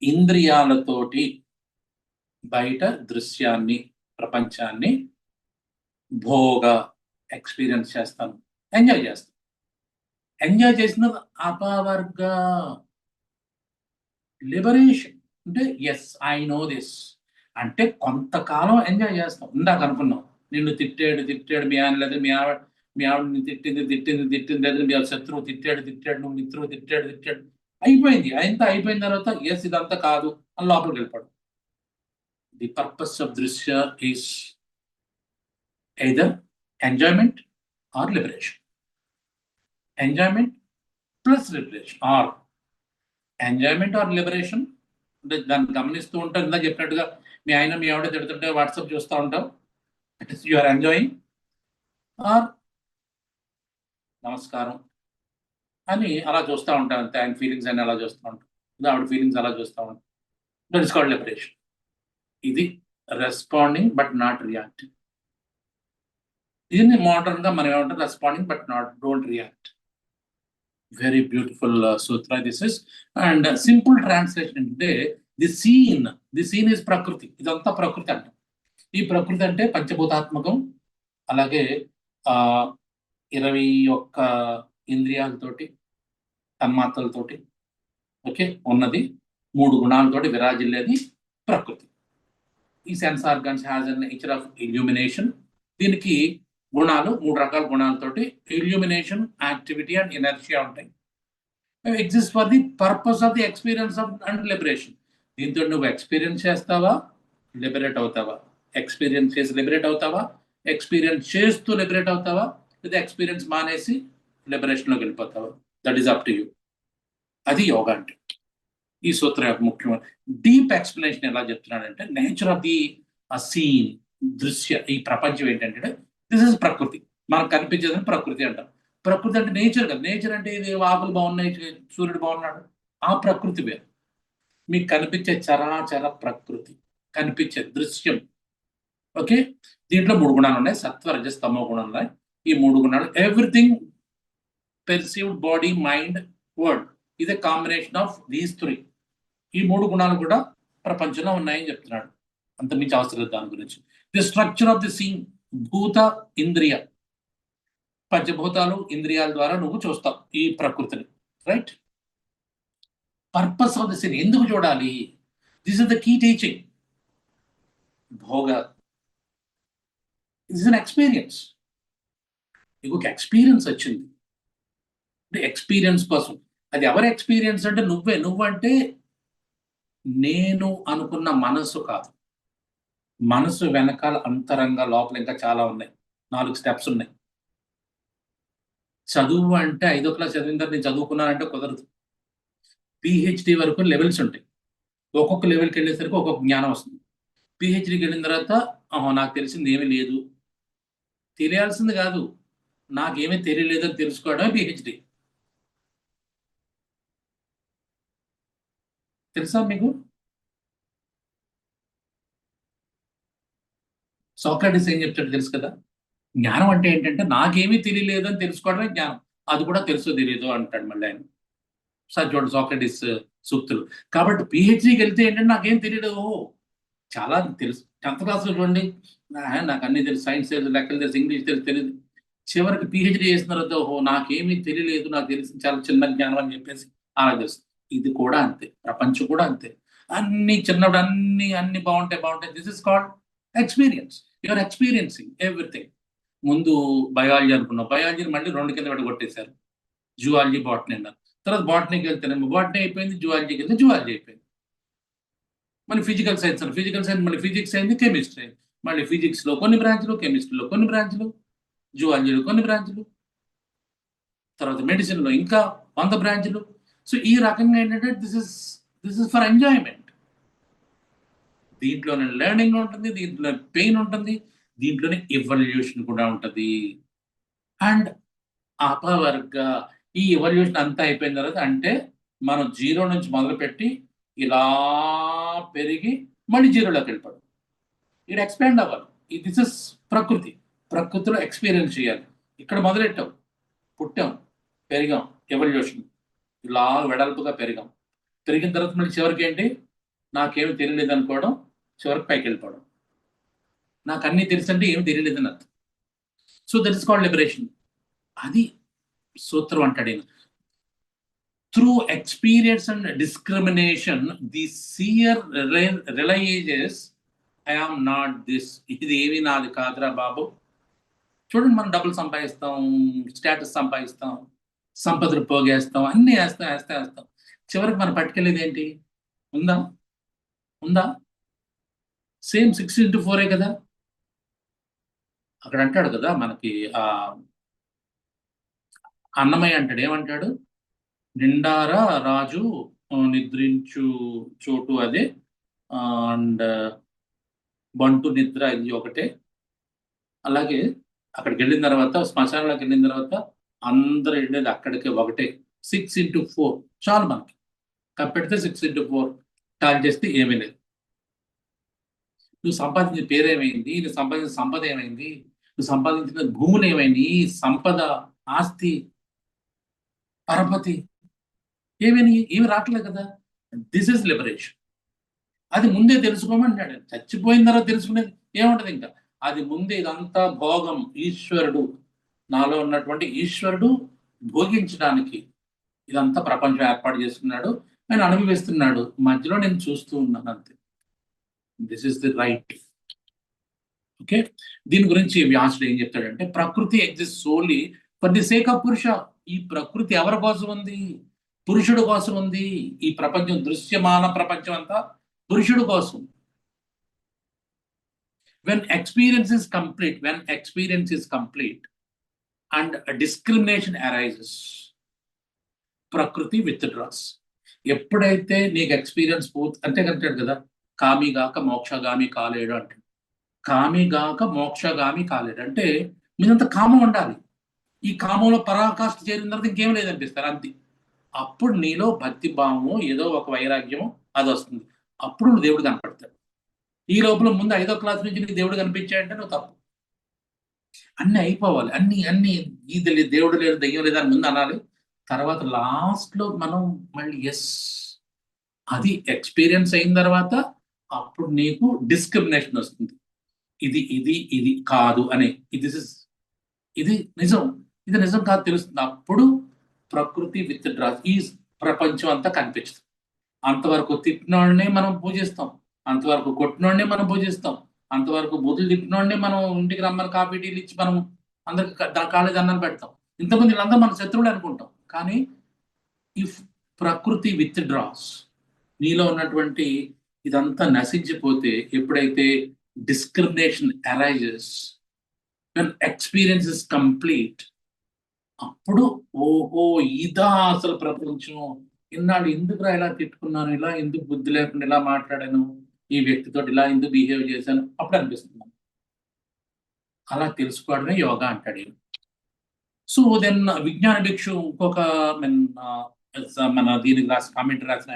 ఇంద్రియాలతోటి బయట దృశ్యాన్ని, ప్రపంచాన్ని భోగ ఎక్స్పీరియన్స్ చేస్తాను, ఎంజాయ్ చేస్తాను. ఎంజాయ్ చేసిన అపవర్గ లిబరేషన్ అంటే ఎస్ ఐ నో దిస్ అంటే కొంతకాలం ఎంజాయ్ చేస్తాం. ఇందాక అనుకున్నాం, నిన్ను తిట్టాడు మీ ఆయన, లేదా మీ ఆవిడని తిట్టింది లేదా మీ శత్రువు తిట్టాడు, నువ్వు మిత్రువు తిట్టాడు, అయిపోయింది. అయిపోయిన తర్వాత ఎస్ ఇదంతా కాదు అని లోపలికి వెళ్ళిపోవడం. ది పర్పస్ ఆఫ్ దృశ్య is either enjoyment or liberation. Enjoyment plus liberation or enjoyment or liberation అంటే దాన్ని గమనిస్తూ ఉంటారు. ఇందా చెప్పినట్టుగా మీ ఆయన మీ ఆవిడ తిడుతుంటే వాట్సాప్ చూస్తూ ఉంటాం, it is you are enjoying. Or నమస్కారం అని అలా చూస్తూ ఉంటాం అంతే, ఆయన ఫీలింగ్స్ అని అలా చూస్తూ ఉంటాం, ఆవిడ ఫీలింగ్స్ అలా చూస్తూ ఉంటాం. That is called liberation. ఇది రెస్పాండింగ్ బట్ నాట్ రియాక్టింగ్. దీన్ని మోడర్న్ గా మనం ఏమంటాం, responding but not don't react. Very beautiful Sutra this is. And simple translation అంటే ది సీన్ ఇస్ ప్రకృతి. ఇదంతా ప్రకృతి అంటాం. ఈ ప్రకృతి అంటే పంచభూతాత్మకం, అలాగే 21 ఇంద్రియాలతోటి, తన్మాత్రలతోటి ఓకే ఉన్నది, 3 గుణాలతోటి విరాజిల్లేది ప్రకృతి. ఈ sense organs has an nature of illumination. దీనికి గుణాలు 3 రకాల గుణాలతోటి ఇల్యూమినేషన్, యాక్టివిటీ అండ్ ఎనర్జియా ఉంటాయి. Exist for the purpose of the experience of and liberation. దీంతో నువ్వు ఎక్స్పీరియన్స్ చేస్తావా, లిబరేట్ అవుతావా, ఎక్స్పీరియన్స్ చేసి లిబరేట్ అవుతావా, ఎక్స్పీరియన్స్ చేస్తూ లిబరేట్ అవుతావా, లేదా ఎక్స్పీరియన్స్ మానేసి లిబరేషన్లోకి వెళ్ళిపోతావా. That is up to you. అది యోగా అంటే. ఈ సూత్రం యొక్క ముఖ్యమైన డీప్ ఎక్స్ప్లెనేషన్ ఎలా చెప్తున్నాడంటే, నేచర్ ఆఫ్ ది సీన్, దృశ్య, ఈ ప్రపంచం ఏంటంటే దిస్ ఇస్ ప్రకృతి. మనకు కనిపించేదని ప్రకృతి అంటాం. ప్రకృతి అంటే నేచర్ కదా. నేచర్ అంటే ఇది ఆకులు బాగున్నాయి, సూర్యుడు బాగున్నాడు, ఆ ప్రకృతి వేరు. మీకు కనిపించే చరాచర ప్రకృతి, కనిపించే దృశ్యం. ఓకే, దీంట్లో 3 గుణాలు ఉన్నాయి, సత్వ రజస్ తమో గుణాలు ఉన్నాయి. ఈ 3 గుణాలు everything perceived, body, mind, word ఇది కాంబినేషన్ ఆఫ్ దీస్ 3. ఈ 3 గుణాలు కూడా ప్రపంచంలో ఉన్నాయని చెప్తున్నాడు. అంతమించి అవసరం లేదు దాని గురించి. The structure of the seen, భూత ఇంద్రియ, పంచభూతాలు ఇంద్రియాల ద్వారా నువ్వు చూస్తావు ఈ ప్రకృతిని, right? Purpose of the seen, ఎందుకు చూడాలి? This is the key teaching. భోగ దిస్ ఇస్ అన్ ఎక్స్పీరియన్స్. నీకు ఒక ఎక్స్పీరియన్స్ వచ్చింది అంటే ఎక్స్పీరియన్స్ కోసం. అది ఎవరి ఎక్స్పీరియన్స్ అంటే నువ్వే. నువ్వంటే నేను అనుకున్న మనసు కాదు, మనసు వెనకాల అంతరంగ లోపల ఇంకా చాలా ఉన్నాయి. 4 స్టెప్స్ ఉన్నాయి. చదువు అంటే 5వ క్లాస్ చదివిన తర్వాత నేను చదువుకున్నానంటే కుదరదు. పిహెచ్డి వరకు లెవెల్స్ ఉంటాయి. ఒక్కొక్క లెవెల్కి వెళ్ళేసరికి ఒక్కొక్క జ్ఞానం వస్తుంది. పిహెచ్డికి వెళ్ళిన తర్వాత నాకు తెలిసింది ఏమీ లేదు, తెలియాల్సింది కాదు, నాకేమీ తెలియలేదని తెలుసుకోవడమే పిహెచ్డి. తెలుసా మీకు? సోక్రటీస్ ఏం చెప్తాడు తెలుసు కదా? జ్ఞానం అంటే ఏంటంటే నాకేమీ తెలియలేదు అని తెలుసుకోవడమే జ్ఞానం. అది కూడా తెలుసో తెలియదు అంటాడు మళ్ళీ ఆయన. సార్ చూడండి సోక్రటీస్ సూక్తులు. కాబట్టి పిహెచ్డికి వెళ్తే ఏంటంటే నాకేం తెలియదు, చాలా తెలుసు. 10th క్లాస్లో చూడండి, నాకు అన్ని తెలుసు, సైన్స్ తెలుసు, లెక్కలు తెలుసు, ఇంగ్లీష్ తెలుసు, తెలియదు. చివరికి పిహెచ్డి చేసిన తర్వాత నాకేమీ తెలియలేదు, నాకు తెలిసింది చాలా చిన్న జ్ఞానం అని చెప్పేసి అలా తెలుసు. ఇది కూడా అంతే, ప్రపంచం కూడా అంతే. అన్ని చిన్నప్పుడు అన్ని బాగుంటాయి. This is called experience. You're experiencing everything. ముందు బయాలజీ అనుకున్నాం, బయాలజీని మళ్ళీ 2 కింద కొట్టేశారు, జువాలజీ, బాటనీ అన్నారు. తర్వాత బాటనీకి వెళ్తేనేమో బాటనీ అయిపోయింది, జువాలజీకి వెళ్తే జువాలజీ అయిపోయింది. మళ్ళీ ఫిజికల్ సైన్స్ అన్నారు, ఫిజికల్ సైన్స్ మళ్ళీ ఫిజిక్స్ అయింది, కెమిస్ట్రీ అయింది. మళ్ళీ ఫిజిక్స్లో కొన్ని బ్రాంచ్లు, కెమిస్ట్రీలో కొన్ని బ్రాంచ్లు, జువాలజీలో కొన్ని బ్రాంచ్లు, తర్వాత మెడిసిన్లో ఇంకా 100 బ్రాంచ్లు. సో ఈ రకంగా ఏంటంటే దిస్ ఇస్ ఫర్ ఎంజాయ్మెంట్. దీంట్లోనే లెర్నింగ్ ఉంటుంది, దీంట్లో పెయిన్ ఉంటుంది, దీంట్లోనే ఎవల్యూషన్ కూడా ఉంటుంది. అండ్ అపవర్గ ఈ ఎవల్యూషన్ అంతా అయిపోయిన తర్వాత అంటే మనం 0 నుంచి మొదలుపెట్టి ఇలా పెరిగి మళ్ళీ 0లోకి వెళ్ళిపోవడం. ఇది ఎక్స్పాండ్ అవ్వాలి. దిస్ ఇస్ ప్రకృతి. ప్రకృతిలో ఎక్స్పీరియన్స్ చేయాలి. ఇక్కడ మొదలెట్టాం, పుట్టాం, పెరిగాం, ఎవల్యూషన్ ఇలా వెడల్పుగా పెరిగిన తర్వాత మళ్ళీ చివరికి ఏంటి, నాకేమి తెలియలేదు అనుకోవడం, చివరికి పైకి వెళ్ళిపోవడం. నాకు అన్నీ తెలుసు అంటే ఏమి తెలియలేదని అర్థం. So that is called liberation. అది సూత్రం అంటాడు ఈయన. Through experience and discrimination the seer realises I am not this. ఇది ఏమీ నాది కాదురా బాబు. చూడండి, మనం డబ్బులు సంపాదిస్తాం, స్టేటస్ సంపాదిస్తాం, సంపదలు పోగేస్తాం, అన్నీ వేస్తాం. చివరికి మనం పట్టుకెళ్ళేది ఏంటి? ఉందా? సేమ్ 6x4 కదా. అక్కడ అంటాడు కదా మనకి అన్నమయ్య అంటాడు, ఏమంటాడు? నిండారా రాజు నిద్రించు చోటు అదే, అండ్ బంటు నిద్ర ఇది ఒకటే. అలాగే అక్కడికి వెళ్ళిన తర్వాత, శ్మశానంలోకి వెళ్ళిన తర్వాత అందరూ వెళ్ళేది అక్కడికే ఒకటే. 6x4 చాలు మనకి. కప్పెడితే 6x4 టాల్ చేస్తే ఏమీ లేదు. నువ్వు సంపాదించిన పేరేమైంది, నువ్వు సంపాదించిన సంపద ఏమైంది, నువ్వు సంపాదించిన భూములు ఏమైంది, సంపద, ఆస్తి, పరపతి ఏమి రావట్లేదు కదా. This is liberation. అది ముందే తెలుసుకోమన్నాడు. చచ్చిపోయిన తర్వాత తెలుసుకునేది ఏముంటది ఇంకా. అది ముందే ఇదంతా భోగం. ఈశ్వరుడు, నాలో ఉన్నటువంటి ఈశ్వరుడు భోగించడానికి ఇదంతా ప్రపంచం ఏర్పాటు చేసుకున్నాడు, ఆయన అనుభవిస్తున్నాడు, మధ్యలో నేను చూస్తూ ఉన్నాను అంతే. This is the right. Okay, దీని గురించి వ్యాసుడు ఏం చెప్తాడంటే, ప్రకృతి exist solely for the sake of పురుష. ఈ ప్రకృతి ఎవరి కోసం ఉంది? పురుషుడు కోసం ఉంది. ఈ ప్రపంచం, దృశ్యమాన ప్రపంచం అంతా పురుషుడు కోసం. when experience is complete and a discrimination arises, ప్రకృతి withdraws. ఎప్పుడైతే నీకు ఎక్స్పీరియన్స్ అంటాడు కదా, కామిగాక మోక్షగామి కాలేడు అంటాడు. కామిగాక మోక్షగామి కాలేడు అంటే మీదంత కామం ఉండాలి. ఈ కామంలో పరాకాష్ఠ చేరిన తర్వాత ఇంకేం లేదనిపిస్తారు అంతే. అప్పుడు నీలో భక్తి భావము, ఏదో ఒక వైరాగ్యము అది వస్తుంది. అప్పుడు నువ్వు దేవుడు కనపడతాడు. ఈ లోపల ముందు 5వ క్లాస్ నుంచి నీకు దేవుడు కనిపించాడంటే నువ్వు తప్పు. అన్నీ అయిపోవాలి, అన్ని ఇది లేదు, దేవుడు లేదు, దయ్యం లేదు అని ముందు అనాలి. తర్వాత లాస్ట్లో మనం మళ్ళీ ఎస్ అది ఎక్స్పీరియన్స్ అయిన తర్వాత అప్పుడు నీకు డిస్క్రిమినేషన్ వస్తుంది. ఇది కాదు అనే, ఇది నిజం కాదు తెలుస్తుంది. అప్పుడు ప్రకృతి విత్డ్రాస్. ఈ ప్రపంచం అంతా కనిపించదు. అంతవరకు తిట్టినోడినే మనం పూజిస్తాం, అంతవరకు కొట్టినోడినే మనం పూజిస్తాం, అంతవరకు బుద్ధులు తిట్టినోడినే మనం ఇంటికి రమ్మని కాఫీ టీలు ఇచ్చి మనం అందరికి కాలేజ్ అన్నం పెడతాం. ఇంతమంది వీళ్ళందరూ మన శత్రువులు అనుకుంటాం. కానీ ఇఫ్ ప్రకృతి విత్డ్రాస్, నీలో ఉన్నటువంటి ఇదంతా నశించిపోతే, ఎప్పుడైతే discrimination arises when experience is complete. అప్పుడు ఓహో ఇదా అసలు ప్రపంచం, ఇన్నాళ్ళు ఎందుకురా ఇలా తిట్టుకున్నాను, ఇలా ఎందుకు బుద్ధి లేకుండా ఇలా మాట్లాడాను, ఈ వ్యక్తితో ఇలా ఎందుకు బిహేవ్ చేశాను, అప్పుడు అనిపిస్తుంది. అలా తెలుసుకోవడమే యోగా అంటాడు. సో దెన్ విజ్ఞాన భిక్షు ఇంకొక మన దీనికి రాసి కామెంట్ రాసిన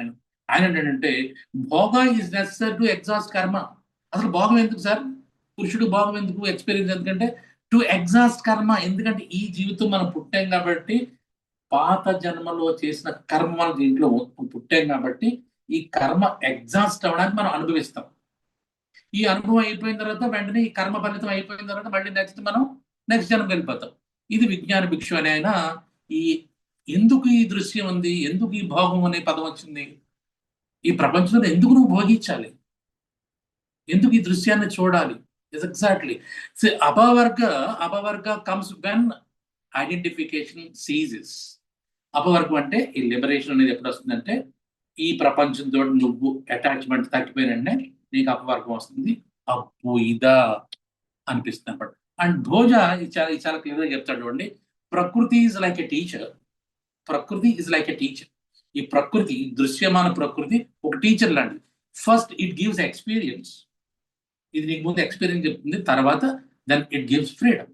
ఆయన ఏంటంటే భోగ ఈజ్ నెసెసరీ టు ఎగ్జాస్ట్ కర్మ. అసలు భోగం ఎందుకు సార్, పురుషుడు భోగం ఎందుకు, ఎక్స్పీరియన్స్ ఎందుకంటే టు ఎగ్జాస్ట్ కర్మ. ఎందుకంటే ఈ జీవితం మనం పుట్టాం కాబట్టి, పాత జన్మలో చేసిన కర్మ మన దీంట్లో పుట్టాం కాబట్టి ఈ కర్మ ఎగ్జాస్ట్ అవ్వడానికి మనం అనుభవిస్తాం. ఈ అనుభవం అయిపోయిన తర్వాత వెంటనే ఈ కర్మ ఫలితం అయిపోయిన తర్వాత మళ్ళీ నెక్స్ట్ జన్మకి వెళ్ళిపోతాం. ఇది విజ్ఞాన భిక్షు అని ఆయన ఎందుకు ఈ దృశ్యం ఉంది, ఎందుకు ఈ భోగం అనే పదం వచ్చింది, ఈ ప్రపంచంలో ఎందుకు నువ్వు భోగించాలి, ఎందుకు ఈ దృశ్యాన్ని చూడాలి. ఎగ్జాక్ట్లీ అపవర్గ కమ్స్ వెన్ ఐడెంటిఫికేషన్ సీజెస్. అపవర్గం అంటే ఈ లిబరేషన్ అనేది ఎప్పుడు వస్తుందంటే ఈ ప్రపంచంతో నువ్వు అటాచ్మెంట్ తగ్గిపోయినంటే నీకు అపవర్గం వస్తుంది. అప్పు ఇదా అనిపిస్తుంది అన్నమాట. అండ్ భోజ చాలా క్లియర్గా చెప్తాడు చూడండి, ప్రకృతి ఈజ్ లైక్ ఎ టీచర్. ప్రకృతి ఈజ్ లైక్ ఎ టీచర్. ఈ ప్రకృతి, దృశ్యమాన ప్రకృతి ఒక టీచర్ లాంటిది. ఫస్ట్ ఇట్ గివ్స్ ఎక్స్పీరియన్స్, ఇది నీకు ముందు ఎక్స్పీరియన్స్ చెప్తుంది, తర్వాత దెన్ ఇట్ గివ్స్ ఫ్రీడమ్.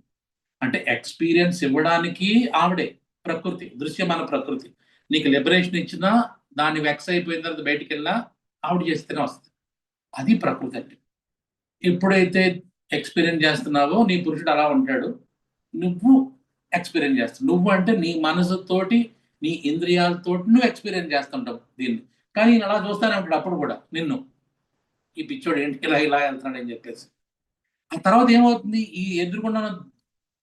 అంటే ఎక్స్పీరియన్స్ ఇవ్వడానికి ఆవిడే ప్రకృతి, దృశ్యమాన ప్రకృతి. నీకు లిబరేషన్ ఇచ్చినా దాన్ని వెక్స్ అయిపోయిన తర్వాత బయటికి వెళ్ళినా ఆవిడ చేస్తేనే వస్తుంది. అది ప్రకృతి అంటే. ఎప్పుడైతే ఎక్స్పీరియన్స్ చేస్తున్నావో నీ పురుషుడు అలా ఉంటాడు, నువ్వు ఎక్స్పీరియన్స్ చేస్తావు. నువ్వు అంటే నీ మనసుతోటి, నీ ఇంద్రియాలతోటి నువ్వు ఎక్స్పీరియన్స్ చేస్తుంటావు దీన్ని. కానీ నేను అలా చూస్తానే ఉంటాడు అప్పుడు కూడా నిన్ను, ఈ పిచ్చోడు ఏంటి ఇలా వెళ్తున్నాడు అని చెప్పేసి. ఆ తర్వాత ఏమవుతుంది, ఈ ఎదుర్కొన్న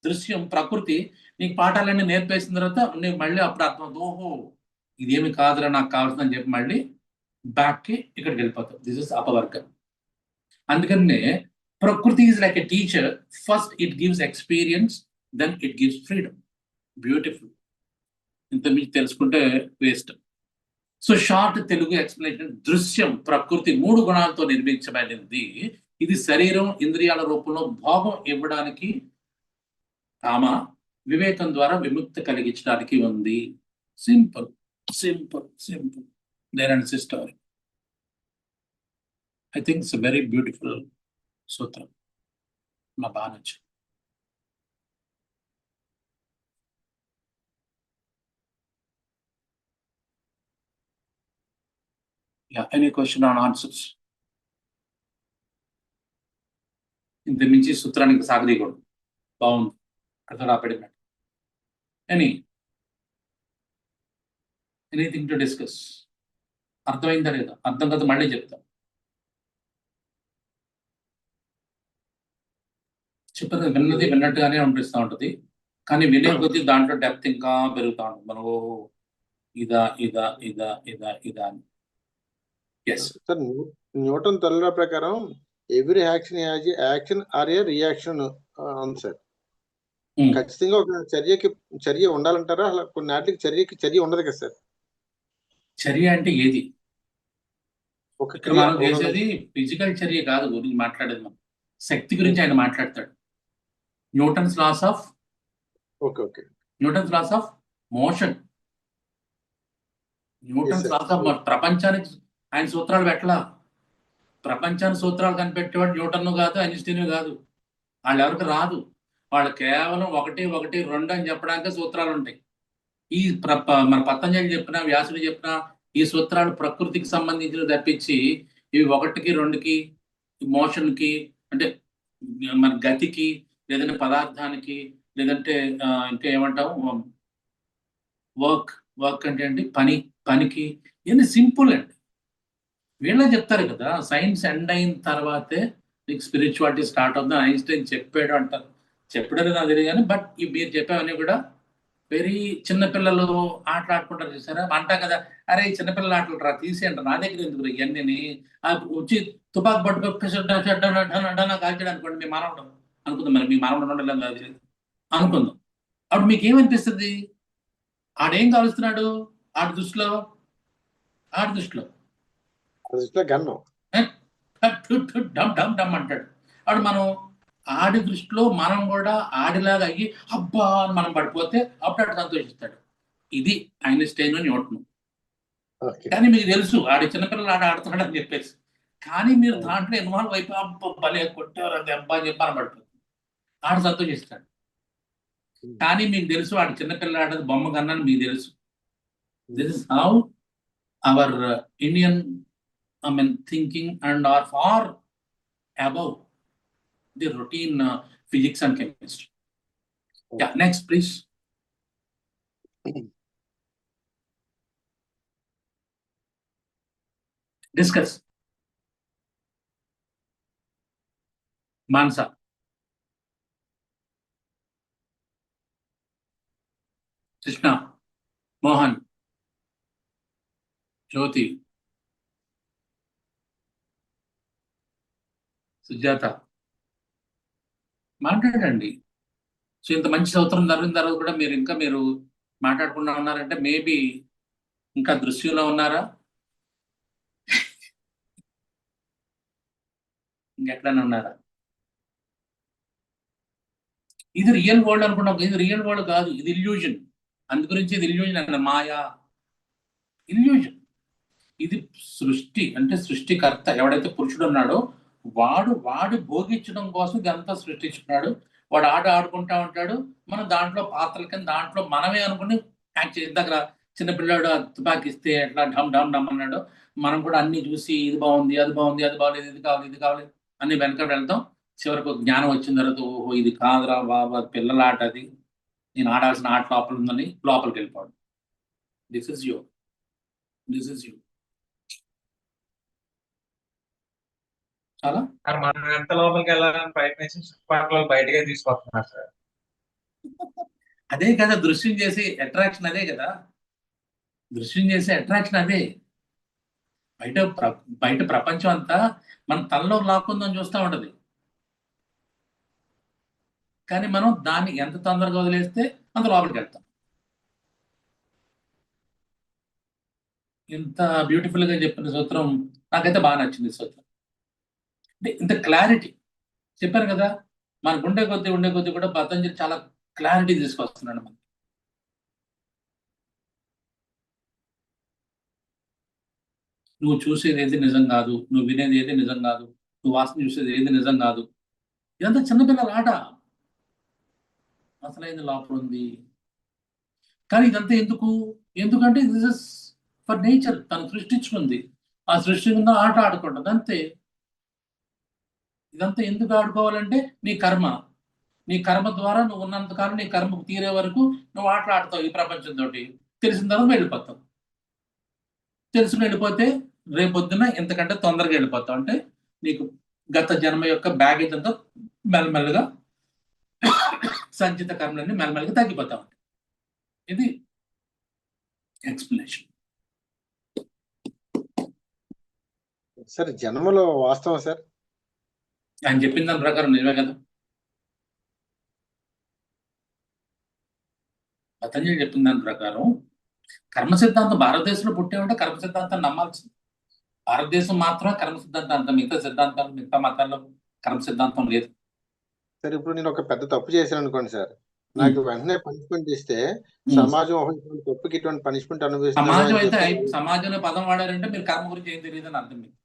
దృశ్యం ప్రకృతి నీకు పాఠాలన్నీ నేర్పేసిన తర్వాత నీకు మళ్ళీ అప్పుడు అర్థం, ఓహో ఇదేమి కాదురా నాకు కావాల్సిందని చెప్పి మళ్ళీ బ్యాక్కి ఇక్కడికి వెళ్ళిపోతాం. దిస్ ఇస్ అపవర్గం. అందుకనే ప్రకృతి is like a teacher. First it gives experience, then it gives freedom. Beautiful. ఇంత మీకు తెలుసుకుంటే waste. So short Telugu explanation, దృశ్యం ప్రకృతి 3 గుణాలతో నిర్మించబడింది. ఇది శరీరం, ఇంద్రియాల రూపంలో భోగం ఇవ్వడానికి, కామ వివేకం ద్వారా విముక్తి కలిగించడానికి ఉంది. Simple simple simple. There and sister. I think it's a very beautiful sutra. నా బాగా నచ్చింది. Yeah, any question on answers? ఇంత మించి సూత్రానికి సాగదీయకూడదు. బాగుంది, అక్కడ ఆపడినట్టు. Anything to discuss? అర్థమైందా లేదా? అర్థం కదా మళ్ళీ చెప్తా. చెప్పదు, విన్నది విన్నట్టుగానే అనిపిస్తూ ఉంటుంది, కానీ వినే కొద్దీ దాంట్లో డెప్త్ ఇంకా పెరుగుతూ ఉంటుంది. మనకు ఇదా ఇదా ఇదా ఇదా ఇదా అని. ఎస్ సార్, న్యూటన్ తల్లుల ప్రకారం every action or a reaction ఉంది సార్. ఖచ్చితంగా ఒక చర్య ఉండాలంటారా? అలా కొన్ని నాటికి చర్య ఉండదు కదా సార్. చర్య అంటే ఏది? ఇక్కడ మనం చేసేది ఫిజికల్ చర్య కాదు గురించి మాట్లాడేది, మనం శక్తి గురించి ఆయన మాట్లాడతాడు. Newton's laws of motion, Newton's laws of ప్రపంచానికి ఆయన సూత్రాలు పెట్టలా. ప్రపంచానికి సూత్రాలు కనిపెట్టేవాడు న్యూటన్ కాదు, ఐన్స్టీన్ కాదు. వాళ్ళు ఎవరికి రాదు. వాళ్ళు కేవలం 1, 1, 2 అని చెప్పడానికే సూత్రాలు ఉంటాయి. ఈ మన పతంజలి చెప్పినా, వ్యాసుడు చెప్పినా ఈ సూత్రాలు ప్రకృతికి సంబంధించినవి తప్పించి ఇవి 1కి 2కి మోషన్కి, అంటే మన గతికి, లేదంటే పదార్థానికి, లేదంటే ఇంకా ఏమంటాము వర్క్ అంటే అండి పనికి, ఇవన్నీ సింపుల్ అండి. వీళ్ళే చెప్తారు కదా, సైన్స్ ఎండ్ అయిన తర్వాతే నీకు స్పిరిచువాలిటీ స్టార్ట్ అవుతుంది. ఐన్స్టైన్ చెప్పాడు అంటారు. చెప్పడం నాకు తెలియదు కానీ, బట్ మీరు చెప్పేవన్నీ కూడా వెరీ చిన్నపిల్లలు ఆటలాడుకుంటారు చూసారా, అంటాం కదా, అరే చిన్నపిల్లలు ఆటలు రా తీసేయండి, నా దగ్గర ఎందుకు ఇవన్నీ వచ్చి తుపాకు పట్టుకు కాల్చాడు అనుకోండి, మీ మానవుడు అనుకుందాం. మరి మీ మానవుడు ఉండలేదు అనుకుందాం. అప్పుడు మీకు ఏమనిపిస్తుంది? ఆడేం కాలుస్తున్నాడు? ఆడి దృష్టిలో డమ్ డమ్ డమ్ అంటాడు. అప్పుడు మనం ఆడి దృష్టిలో మనం కూడా ఆడిలాగా అయ్యి అబ్బా అని మనం పడిపోతే అప్పుడు అటు సంతోషిస్తాడు. ఇది ఐన్స్టైన్ న్యూటన్. ఓకే. కానీ మీకు తెలుసు ఆడి చిన్నపిల్లలు ఆడుతున్నాడు అని చెప్పేసి. కానీ మీరు దాంట్లో ఇన్వాల్వ్ అయిపోయి అబ్బా భలే కొట్టారు అది అబ్బా అని చెప్పి అని పడిపోతుంది. ఆడు సంతోషిస్తాడు. కానీ మీకు తెలుసు ఆడు చిన్నపిల్లాడది బొమ్మ కన్నా మీకు తెలుసు. This is how our Indian thinking and are far above the routine physics and chemistry. Yeah, next please. Discuss. Mansa. Krishna. Mohan. Jyoti. Sujatha మాట్లాడండి. సో ఇంత మంచి సంవత్సరం జరిగిన తర్వాత కూడా మీరు మాట్లాడకుండా ఉన్నారంటే మేబీ ఇంకా దృశ్యంలో ఉన్నారా, ఇంకెక్కడైనా ఉన్నారా? ఇది రియల్ వరల్డ్ అనుకున్నాం. ఇది రియల్ వరల్డ్ కాదు, ఇది ఇల్యూజన్. అందు గురించి ఇది ఇల్యూజన్ అన్న మాయా, ఇల్యూజన్. ఇది సృష్టి అంటే సృష్టికర్త ఎవడైతే పురుషుడు ఉన్నాడో వాడు భోగించడం కోసం ఇదంతా సృష్టించుకున్నాడు. వాడు ఆడుకుంటా ఉంటాడు. మనం దాంట్లో పాత్రల కింద దాంట్లో మనమే అనుకుని యాక్ట్ చేసి దగ్గర చిన్నపిల్లాడు తుపాకి ఇస్తే ఎట్లా ఢమ్ ఢమ్ ఢమ్ అన్నాడు. మనం కూడా అన్ని చూసి ఇది బాగుంది అది బాగుంది అది బాగలేదు ఇది కావాలి అన్ని వెనక వెళ్తాం. చివరికి జ్ఞానం వచ్చిన తర్వాత ఓహో ఇది కాదురా బాబా పిల్లల ఆట, అది నేను ఆడాల్సిన ఆట లోపల ఉందని లోపలికి వెళ్ళిపోవడం. This is you. చాలా మనం ఎంత లోపలికి వెళ్ళాలని ప్రయత్నించి చుట్టుపక్కల బయటగా తీసుకొస్తున్నారు సార్. అదే కదా దృశ్యం చేసి అట్రాక్షన్, అదే కదా దృశ్యం చేసే అట్రాక్షన్. అదే బయట ప్రపంచం అంతా మన తలలో లాక్కుందని చూస్తూ ఉంటది. కానీ మనం దాన్ని ఎంత తొందరగా వదిలేస్తే అంత లోపలికి వెళ్తాం. ఇంత బ్యూటిఫుల్ గా చెప్పిన సూత్రం నాకైతే బాగా నచ్చింది. సూత్రం అంటే ఇంత క్లారిటీ చెప్పారు కదా. మనకు ఉండే కొద్దీ కూడా పతంజలి చాలా క్లారిటీ తీసుకొస్తున్నాడు మనకి. నువ్వు చూసేది ఏది నిజం కాదు, నువ్వు వినేది ఏది నిజం కాదు, నువ్వు వాసన చూసేది ఏది నిజం కాదు. ఇదంతా చిన్నపిల్లల ఆట. అసలైంది లోపల ఉంది. కానీ ఇదంతా ఎందుకంటే దిస్ ఇస్ ఫర్ నేచర్. తను సృష్టించుకుంది, ఆ సృష్టించిన ఆట ఆడుకుంటుంది అంతే. ఇదంతా ఎందుకు ఆడుకోవాలంటే నీ కర్మ ద్వారా నువ్వు ఉన్నంతకాలం నీ కర్మకు తీరే వరకు నువ్వు ఆటలాడతావు ఈ ప్రపంచంతో. తెలిసిన తర్వాత వెళ్ళిపోతావు. తెలుసుకుని వెళ్ళిపోతే రేపొద్దున ఎంతకంటే తొందరగా వెళ్ళిపోతావు. అంటే నీకు గత జన్మ యొక్క బ్యాగేజ్ అంతా మెల్లమెల్లగా సంచిత కర్మలన్నీ మెల్లమెల్లగా తగ్గిపోతావు. ఇది ఎక్స్ప్లెనేషన్. సార్ జన్మలో వాస్తవం సార్ ఆయన చెప్పిన దాని ప్రకారం నిజమే కదా. పతంజలి చెప్పిన దాని ప్రకారం కర్మ సిద్ధాంతం భారతదేశంలో పుట్టేమంటే కర్మ సిద్ధాంతాన్ని నమ్మాల్సింది. భారతదేశం మాత్రమే కర్మ సిద్ధాంతం, అంత మిగతా సిద్ధాంతాలు మిగతా మతాల్లో కర్మ సిద్ధాంతం లేదు. సార్ ఇప్పుడు నేను ఒక పెద్ద తప్పు చేశాను అనుకోండి సార్, నాకు వెంటనే పనిష్మెంట్ ఇస్తే సమాజం ఇటువంటి తప్పుకి ఇటువంటి పనిష్మెంట్ సమాజం అయితే సమాజంలో పదం వాడారంటే మీరు కర్మ గురించి ఏం తెలియదు అని అర్థం. మీకు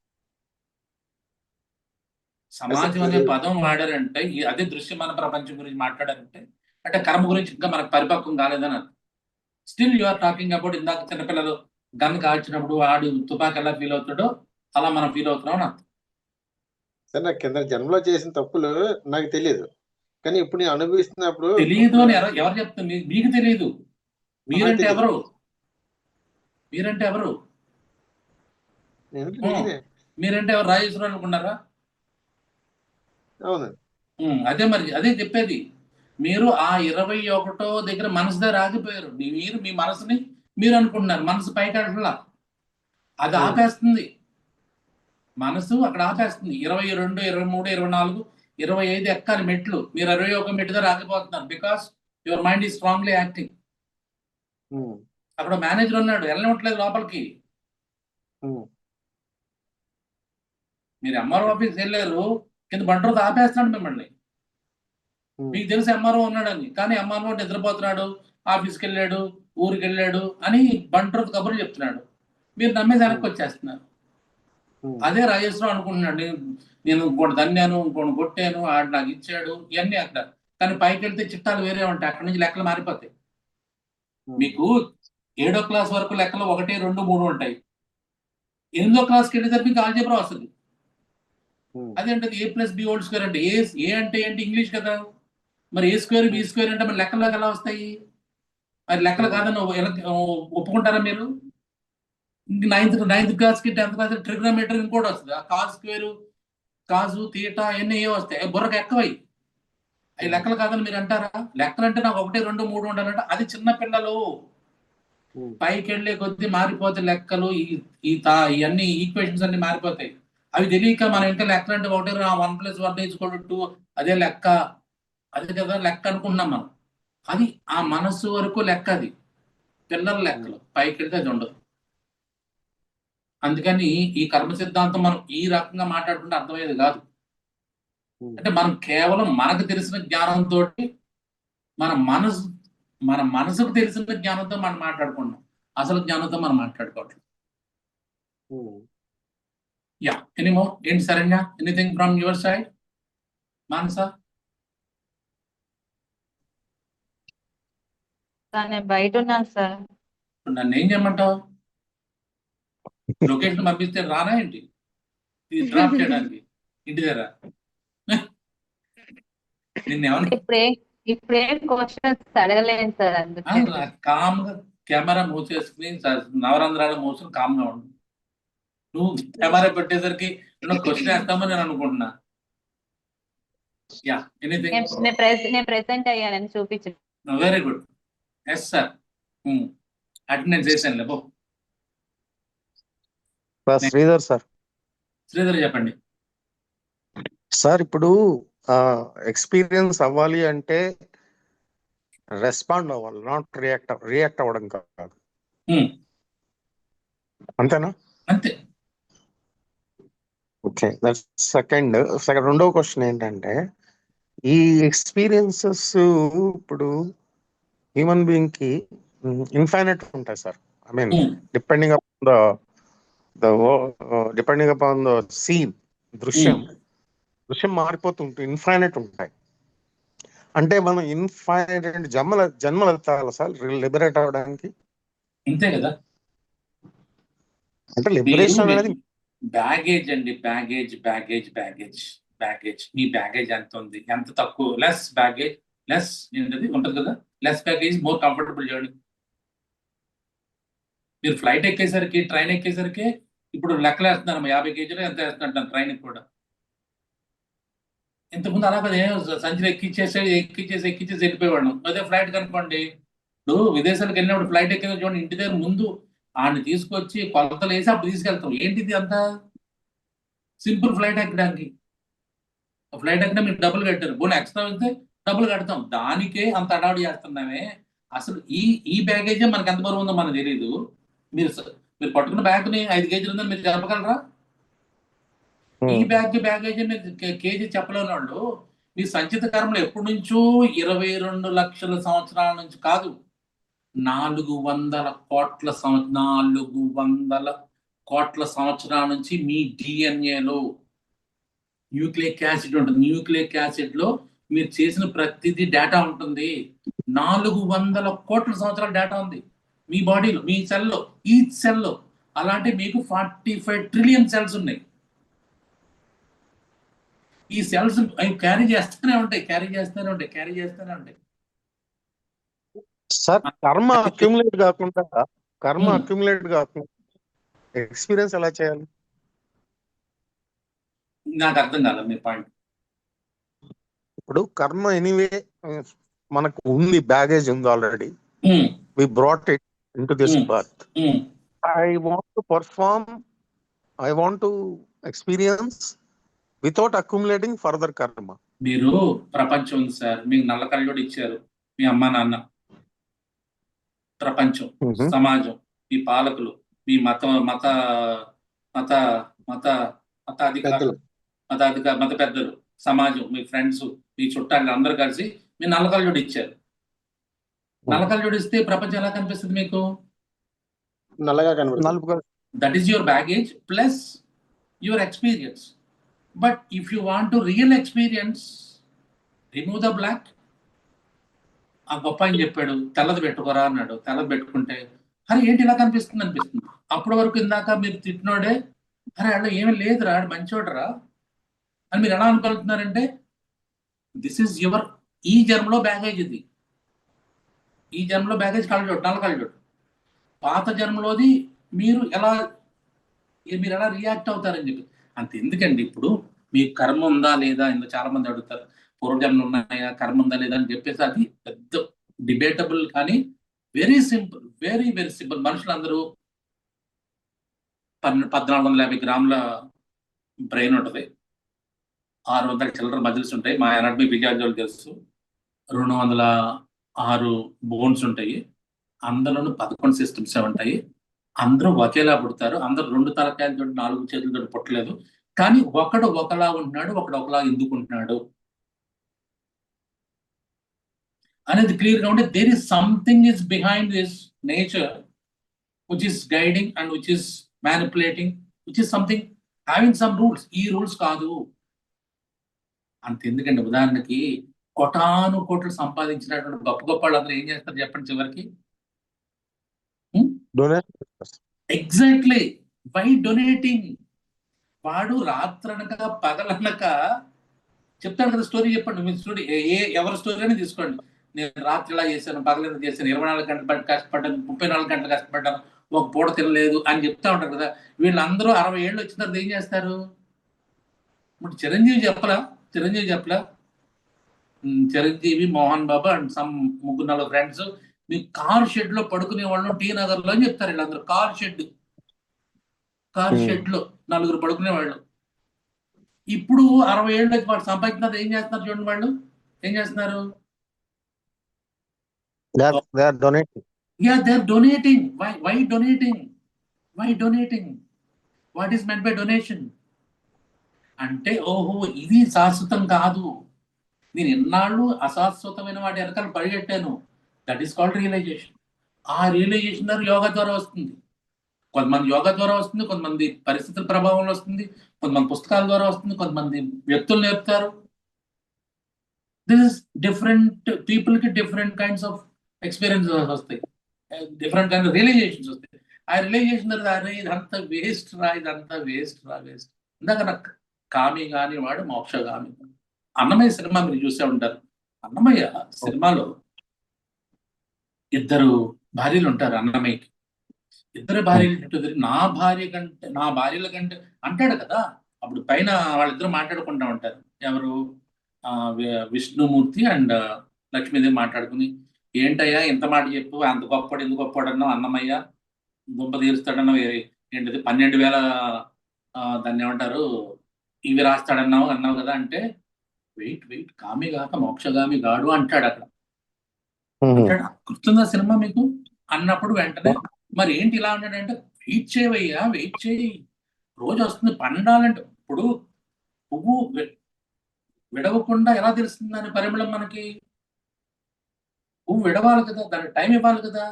సమాజం అనే పదం వాడారంటే అదే దృశ్యమాన ప్రపంచం గురించి మాట్లాడారంటే అంటే కర్మ గురించి ఇంకా మనకు పరిపక్వం కాలేదని అర్థం. Still you are talking about ఇందాక చిన్నపిల్లలు గన్ కాల్చినప్పుడు వాడు తుపాకి ఎలా ఫీల్ అవుతాడో అలా మనం ఫీల్ అవుతున్నాం అని అర్థం. సార్ నాకు కింద జన్మలో చేసిన తప్పులు నాకు తెలియదు, కానీ ఇప్పుడు నేను అనుభవిస్తున్నప్పుడు తెలియదు అని ఎవరు చెప్తారు? మీకు తెలియదు. మీరంటే ఎవరు? మీరంటే ఎవరు? రాజేశ్వరం అనుకున్నారా? అవును. అదే చెప్పేది. మీరు ఆ 21వ దగ్గర మనసు దగ్గర ఆగిపోయారు. మీరు మీ మనసుని మీరు అనుకుంటున్నారు. మనసు పైకి అట్లా అది ఆపేస్తుంది. మనసు అక్కడ ఆపేస్తుంది. 22, 23, 24, 25 ఎక్కాలి మెట్లు. మీరు 21 మెట్టు దగ్గర ఆగిపోతున్నారు. Because your mind is strongly acting. అక్కడ మేనేజర్ ఉన్నాడు, వెళ్ళనివ్వట్లేదు లోపలికి. మీరు ఎంఆర్ఓ ఆఫీస్ వెళ్ళారు, కింద బండ్రోతు ఆపేస్తున్నాడు మిమ్మల్ని. ఉమ్, మీకు తెలుసు ఎంఆర్ఓ ఉన్నాడని, కానీ ఎంఆర్ఓ నిద్రపోతున్నాడు, ఆఫీస్కి వెళ్ళాడు, ఊరికి వెళ్ళాడు అని బండ్రోతు కబుర్లు చెప్తున్నాడు. మీరు నమ్మేసి వెనక్కి వచ్చేస్తున్నారు. ఉమ్, అదే రాజేశ్వరం అనుకుంటున్నాడు, నేను ఇంకోటి తన్నాను, ఇంకోటి కొట్టాను, ఆడు నాకు ఇచ్చాడు, ఇవన్నీ అక్కడ. కానీ పైకి వెళ్తే చిట్టాలు వేరే ఉంటాయి, అక్కడి నుంచి లెక్కలు మారిపోతాయి. ఉమ్, మీకు 7వ క్లాస్ వరకు లెక్కలు 1, 2, 3 ఉంటాయి. 8వ క్లాస్కి వెళ్ళేసరికి మీకు ఆల్జీబ్రా వస్తుంది. ఉమ్, అదేంటది A+B² అంటే ఏ అంటే ఏంటి? ఇంగ్లీష్ కదా. మరి A² B² అంటే మరి లెక్కల్లోకి ఎలా వస్తాయి? అది లెక్కలు కాదని ఒప్పుకుంటారా మీరు? నైన్త్ క్లాస్కి 10th క్లాస్ ట్రిగ్నోమెట్రీ ఇంకోటి వస్తుంది. ఆ కాజు తీటా అవన్నీ ఏ వస్తాయి, బుర్రకు ఎక్కవై. అవి లెక్కలు కాదని మీరు అంటారా? లెక్కలు అంటే నాకు 1, 2, 3 ఉండాలంటే అది చిన్న పిల్లలు. ఉమ్, పైకి వెళ్ళే కొద్దీ మారిపోతాయి లెక్కలు. ఇవన్నీ ఈక్వేషన్స్ అన్ని మారిపోతాయి. అవి తెలియక మనం ఇంకా లెక్కలు అంటే 1 + 1 = 2 అదే లెక్క, అదే కదా లెక్క అనుకుంటున్నాం మనం. అది ఆ మనస్సు వరకు లెక్క, అది పిల్లల లెక్కలు. పైకి వెళ్తే అది ఉండదు. అందుకని ఈ కర్మ సిద్ధాంతం మనం ఈ రకంగా మాట్లాడుకుంటే అర్థమయ్యేది కాదు. ఉమ్. అంటే మనం కేవలం మనకు తెలిసిన జ్ఞానంతో, మన మనసుకు తెలిసిన జ్ఞానంతో మనం మాట్లాడుకున్నాం, అసలు జ్ఞానంతో మనం మాట్లాడుకోవట్లేదు. ఉమ్. యా, ఎనీమో ఏంటి Saranya, anything from your side? Manasa? నేను బయట ఉన్నాను సార్. నన్ను ఏం చేయమంటావు? లొకేషన్ పంపిస్తే రానా ఏంటి ఇది డ్రాప్ చేయడానికి ఇంటి దగ్గర? నిన్నేమన్నా ఇప్పుడేం క్వశ్చన్స్ అడగలేను సార్, అందుకే కామ్గా కెమెరా మూసేసుకుని నవరంధ్రాలు మూసుకుని కామ్గా ఉండు. నువ్వు కెమెరా పెట్టేసరికి క్వశ్చన్ వేస్తామని నేను అనుకుంటున్నా. Yeah, anything? నేను ప్రెసెంట్ అయ్యానని చూపించు. Very good. Yes sir, attendance చేశాను లేబో. శ్రీధర్ సార్. శ్రీధర్ చెప్పండి సార్, ఇప్పుడు ఎక్స్పీరియన్స్ అవ్వాలి అంటే రెస్పాండ్ అవ్వాలి, నాట్ రియాక్ట్ అవ్వడం కాదు. అంతేనా? అంతే. ఓకే, సెకండ్ రెండవ క్వశ్చన్ ఏంటంటే, ఈ ఎక్స్పీరియన్సెస్ ఇప్పుడు హ్యూమన్ బీయింగ్ కి ఇన్ఫైనైట్ ఉంటాయి sir. I mean depending upon the scene, దృశ్యం మారిపోతుంటే ఇన్ఫైనైట్ ఉంటాయి. అంటే మనం ఇన్ఫైనైట్ జన్మలు ఎత్తాలి సార్ లిబరేట్ అవ్వడానికి. అంతే కదా. అంటే లిబరేషన్ అనేది బ్యాగేజ్ అండి, బ్యాగేజ్ బ్యాగేజ్ బ్యాగేజ్ బ్యాగేజ్. మీ బ్యాగేజ్ ఎంత ఉంది, ఎంత తక్కువ, లెస్ బ్యాగేజ్, లెస్ ఏంటది ఉంటుంది కదా, less baggage more comfortable journey. మీరు ఫ్లైట్ ఎక్కేసరికి, ట్రైన్ ఎక్కేసరికి ఇప్పుడు లెక్కలు వేస్తున్నారు, 50 కేజీలు ఎంత వేస్తున్నట్టు ట్రైన్కి కూడా. ఇంతకుముందు అలా కదా, సంచిలో ఎక్కిచ్చేసి వెళ్ళిపోయేవాళ్ళం. అదే ఫ్లైట్ కనుకోండి, ఇప్పుడు విదేశాలకు వెళ్ళినప్పుడు ఫ్లైట్ ఎక్కిన చూడండి, ఇంటి దగ్గర ముందు ఆయన్ని తీసుకొచ్చి కొలతలు వేసి అప్పుడు తీసుకెళ్తాం. ఏంటిది అంతా సింపుల్ ఫ్లైట్ ఎక్కడానికి. ఫ్లైట్ ఎక్కినా మీరు డబ్బులు కట్టారు, పోనీ ఎక్స్ట్రా వెళ్తే డబ్బులు కడతాం, దానికే అంత అడావుడి చేస్తున్నామే. అసలు ఈ బ్యాగేజే మనకి ఎంత బరువు ఉందో మనకు తెలియదు. మీరు పట్టుకున్న బ్యాగ్ని 5 కేజీలు ఉందని మీరు చెప్పగలరా? ఈ బ్యాగేజ్ మీరు కేజీ చెప్పలేని వాళ్ళు మీ సంచిత కర్మలు ఎప్పటి నుంచో 22 లక్షల సంవత్సరాల నుంచి కాదు, 400 కోట్ల సంవత్సరాల నుంచి మీ డిఎన్ఏలో న్యూక్లియిక్ యాసిడ్ ఉంటుంది. న్యూక్లియిక్ యాసిడ్ లో మీరు చేసిన ప్రతిదీ డేటా ఉంటుంది. 400 కోట్ల సంవత్సరాల డేటా ఉంది మీ బాడీలో, మీ సెల్లో, ఈచ్ సెల్లో. అలాంటి మీకు 45 ట్రిలియన్ సెల్స్ ఉన్నాయి. ఈ సెల్స్ అవి క్యారీ చేస్తూనే ఉంటాయి. సార్, కర్మ అక్యుములేట్ కాకుండా ఎక్స్పీరియన్స్ ఎలా చేయాలి? నాకు అర్థం కాలేదు మీ పాయింట్. ఇప్పుడు కర్మ ఎనీవే మనకు ఉంది, బ్యాగేజ్ ఉంది already. We brought it into this birth. I want to perform, I want to experience without accumulating further karma. మీరు ప్రపంచం ఉంది సార్, మీకు నల్ల కళ్ళోడు ఇచ్చారు మీ అమ్మా నాన్న. ప్రపంచం, సమాజం, మీ పాలకులు, మీ మత అధికారులు, మత పెద్దలు, సమాజం, మీ ఫ్రెండ్స్, మీ చుట్టాలు అందరూ కలిసి మీ నల్లకల్లుడు ఇచ్చారు. నల్లకల్లుడు ఇస్తే ప్రపంచం ఎలా కనిపిస్తుంది మీకు? నల్లగా కనబడుతుంది. That is your baggage plus your experience. But if you want to real experience, remove the black. ఆ గొప్ప ఆయన చెప్పాడు తెల్లది పెట్టుకోరా అన్నాడు. తెల్లది పెట్టుకుంటే అరే ఏంటి ఇలా కనిపిస్తుంది అనిపిస్తుంది. అప్పటి వరకు ఇందాక మీరు తిట్టినోడే అరే అలా ఏమీ లేదురా మంచోడరా అని మీరు ఎలా అనుకుంటున్నారంటే దిస్ ఈజ్ యువర్ ఈ జన్మలో బ్యాగేజ్. ఇది ఈ జన్మలో బ్యాగేజ్ కళ్ళజోడు, నల్ల కళ్ళజోడు. పాత జన్మలోది మీరు ఎలా రియాక్ట్ అవుతారని చెప్పి. అంత ఎందుకండి, ఇప్పుడు మీకు కర్మ ఉందా లేదా చాలా మంది అడుగుతారు, పూర్వజన్మలు ఉన్నాయా, కర్మ ఉందా లేదా అని చెప్పేసి అది పెద్ద డిబేటబుల్. కానీ very simple, very very simple. మనుషులందరూ 1450 గ్రాముల బ్రెయిన్ ఉంటుంది, 600 చిల్లర మజిల్స్ ఉంటాయి. మా ఎనాటమీ ఫిజియాలజీ తెలుసు. 206 బోన్స్ ఉంటాయి. అందులోనూ 11 సిస్టమ్స్ ఉంటాయి. అందరూ ఒకేలా పుడతారు. అందరూ 2 తలకాయలతో 4 చేతులతో పుట్టలేదు. కానీ ఒకడు ఒకలా ఉంటున్నాడు, ఒకడు ఒకలా ఎందుకు ఉంటున్నాడు అనేది క్లియర్గా ఉంటే there is something is behind this nature which is guiding and which is manipulating, which is something having some rules. ఈ రూల్స్ కాదు అంత ఎందుకండి. ఉదాహరణకి కోటాను కోట్లు సంపాదించినటువంటి గొప్ప గొప్ప వాళ్ళందరూ ఏం చేస్తారు చెప్పండి చివరికి? Exactly, why donating. వాడు రాత్రనక పగలనక చెప్తాడు కదా స్టోరీ. చెప్పండి మీ స్టోరీ, ఎవరి స్టోరీ అని తీసుకోండి. నేను రాత్రి ఇలా చేశాను, పగలెంత చేశాను, 24 గంటలు కష్టపడ్డాను, 34 గంటలు కష్టపడ్డాను, ఒక పూట తినలేదు అని చెప్తా ఉంటారు కదా. వీళ్ళందరూ 60 ఏళ్ళు వచ్చిన తర్వాత ఏం చేస్తారు? ఇప్పుడు చిరంజీవి చెప్పలా Chiranjeevi, Mohan Babu and some 3-4 friends మీ కార్ షెడ్ లో పడుకునే వాళ్ళం టీ నగర్ లో అని చెప్తారు. వీళ్ళందరూ కార్ షెడ్ లో 4 పడుకునే వాళ్ళు. ఇప్పుడు 60 ఏళ్ళు వచ్చి వాళ్ళు సంపాదించినది ఏం చేస్తున్నారు చూడండి. వాళ్ళు ఏం చేస్తున్నారు? They are donating. Yeah, they are donating. Why donating? What is meant by donation? అంటే ఓహో ఇది శాశ్వతం కాదు, నేను ఎన్నాళ్ళు అశాశ్వతమైన వాటి వెనకాల పరిగెట్టాను. That is called realization. ఆ రియలైజేషన్ ద్వారా యోగా ద్వారా వస్తుంది. కొంతమంది యోగా ద్వారా వస్తుంది, కొంతమంది పరిస్థితుల ప్రభావంలో వస్తుంది, కొంతమంది పుస్తకాల ద్వారా వస్తుంది, కొంతమంది వ్యక్తులు నేర్పుతారు. దిస్ ఇస్ డిఫరెంట్ పీపుల్ కి డిఫరెంట్ కైండ్స్ ఆఫ్ ఎక్స్పీరియన్సెస్ వస్తాయి, డిఫరెంట్ కైండ్ ఆఫ్ రియలైజేషన్స్ వస్తాయి. ఆ రియలైజేషన్ ద్వారా ఇదంతా వేస్ట్ రా. ఇందాక నాకు కామి కాని వాడు మోక్షగామి. అన్నమయ్య సినిమా మీరు చూసే ఉంటారు. అన్నమయ్య సినిమాలో 2 భార్యలు ఉంటారు అన్నమయ్యకి. 2 భార్యలు నా భార్యల కంటే అంటాడు కదా. అప్పుడు పైన వాళ్ళిద్దరు మాట్లాడుకుంటా ఉంటారు. ఎవరు? విష్ణుమూర్తి అండ్ లక్ష్మీదేవి మాట్లాడుకుని, ఏంటయ్యా ఇంత మాట చెప్పు, అంత గొప్పడు ఎందుకు గొప్పడన్నావు, అన్నమయ్య గుంప తీరుస్తాడన్నావు, ఏంటిది 12,000 దాన్ని ఏమంటారు ఇవి అన్నావు కదా. అంటే వెయిట్ కామి కాక మోక్షగామి గాడు అంటాడు అక్కడ. గుర్తుందా సినిమా మీకు? అన్నప్పుడు వెంటనే మరి ఏంటి ఇలా ఉన్నాడంటే, వెయిట్ చేయి, రోజు వస్తుంది పండాలంటే. ఇప్పుడు పువ్వు విడవకుండా ఎలా తెలుస్తుంది దాని పరిమళం మనకి? పువ్వు విడవాలి కదా, దానికి టైం ఇవ్వాలి కదా.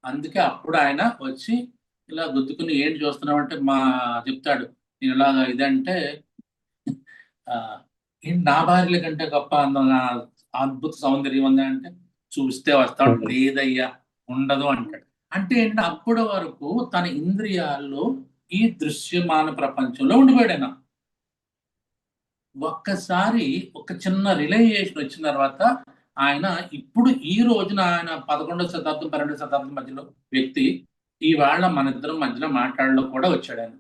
అందుకే అప్పుడు ఆయన వచ్చి ఇలా గుద్దుకుని ఏంటి చూస్తున్నావు అంటే చెప్తాడు, నేను ఇలాగా ఇదంటే నా భార్యల కంటే గొప్ప అందం, అద్భుత సౌందర్యం ఉందా అంటే చూస్తే వస్తాడు, లేదయ్యా ఉండదు అంటాడు. అంటే ఏంటంటే అప్పటి వరకు తన ఇంద్రియాల్లో ఈ దృశ్యమాన ప్రపంచంలో ఉండిపోయాడు. ఒక్కసారి ఒక చిన్న రిలైజేషన్ వచ్చిన తర్వాత ఆయన ఇప్పుడు ఈ రోజున ఆయన 11వ శతాబ్దం 12వ శతాబ్దం మధ్యలో వ్యక్తి ఈవేళ మన ఇద్దరం మధ్యలో మాట్లాడలో కూడా వచ్చాడు ఆయన.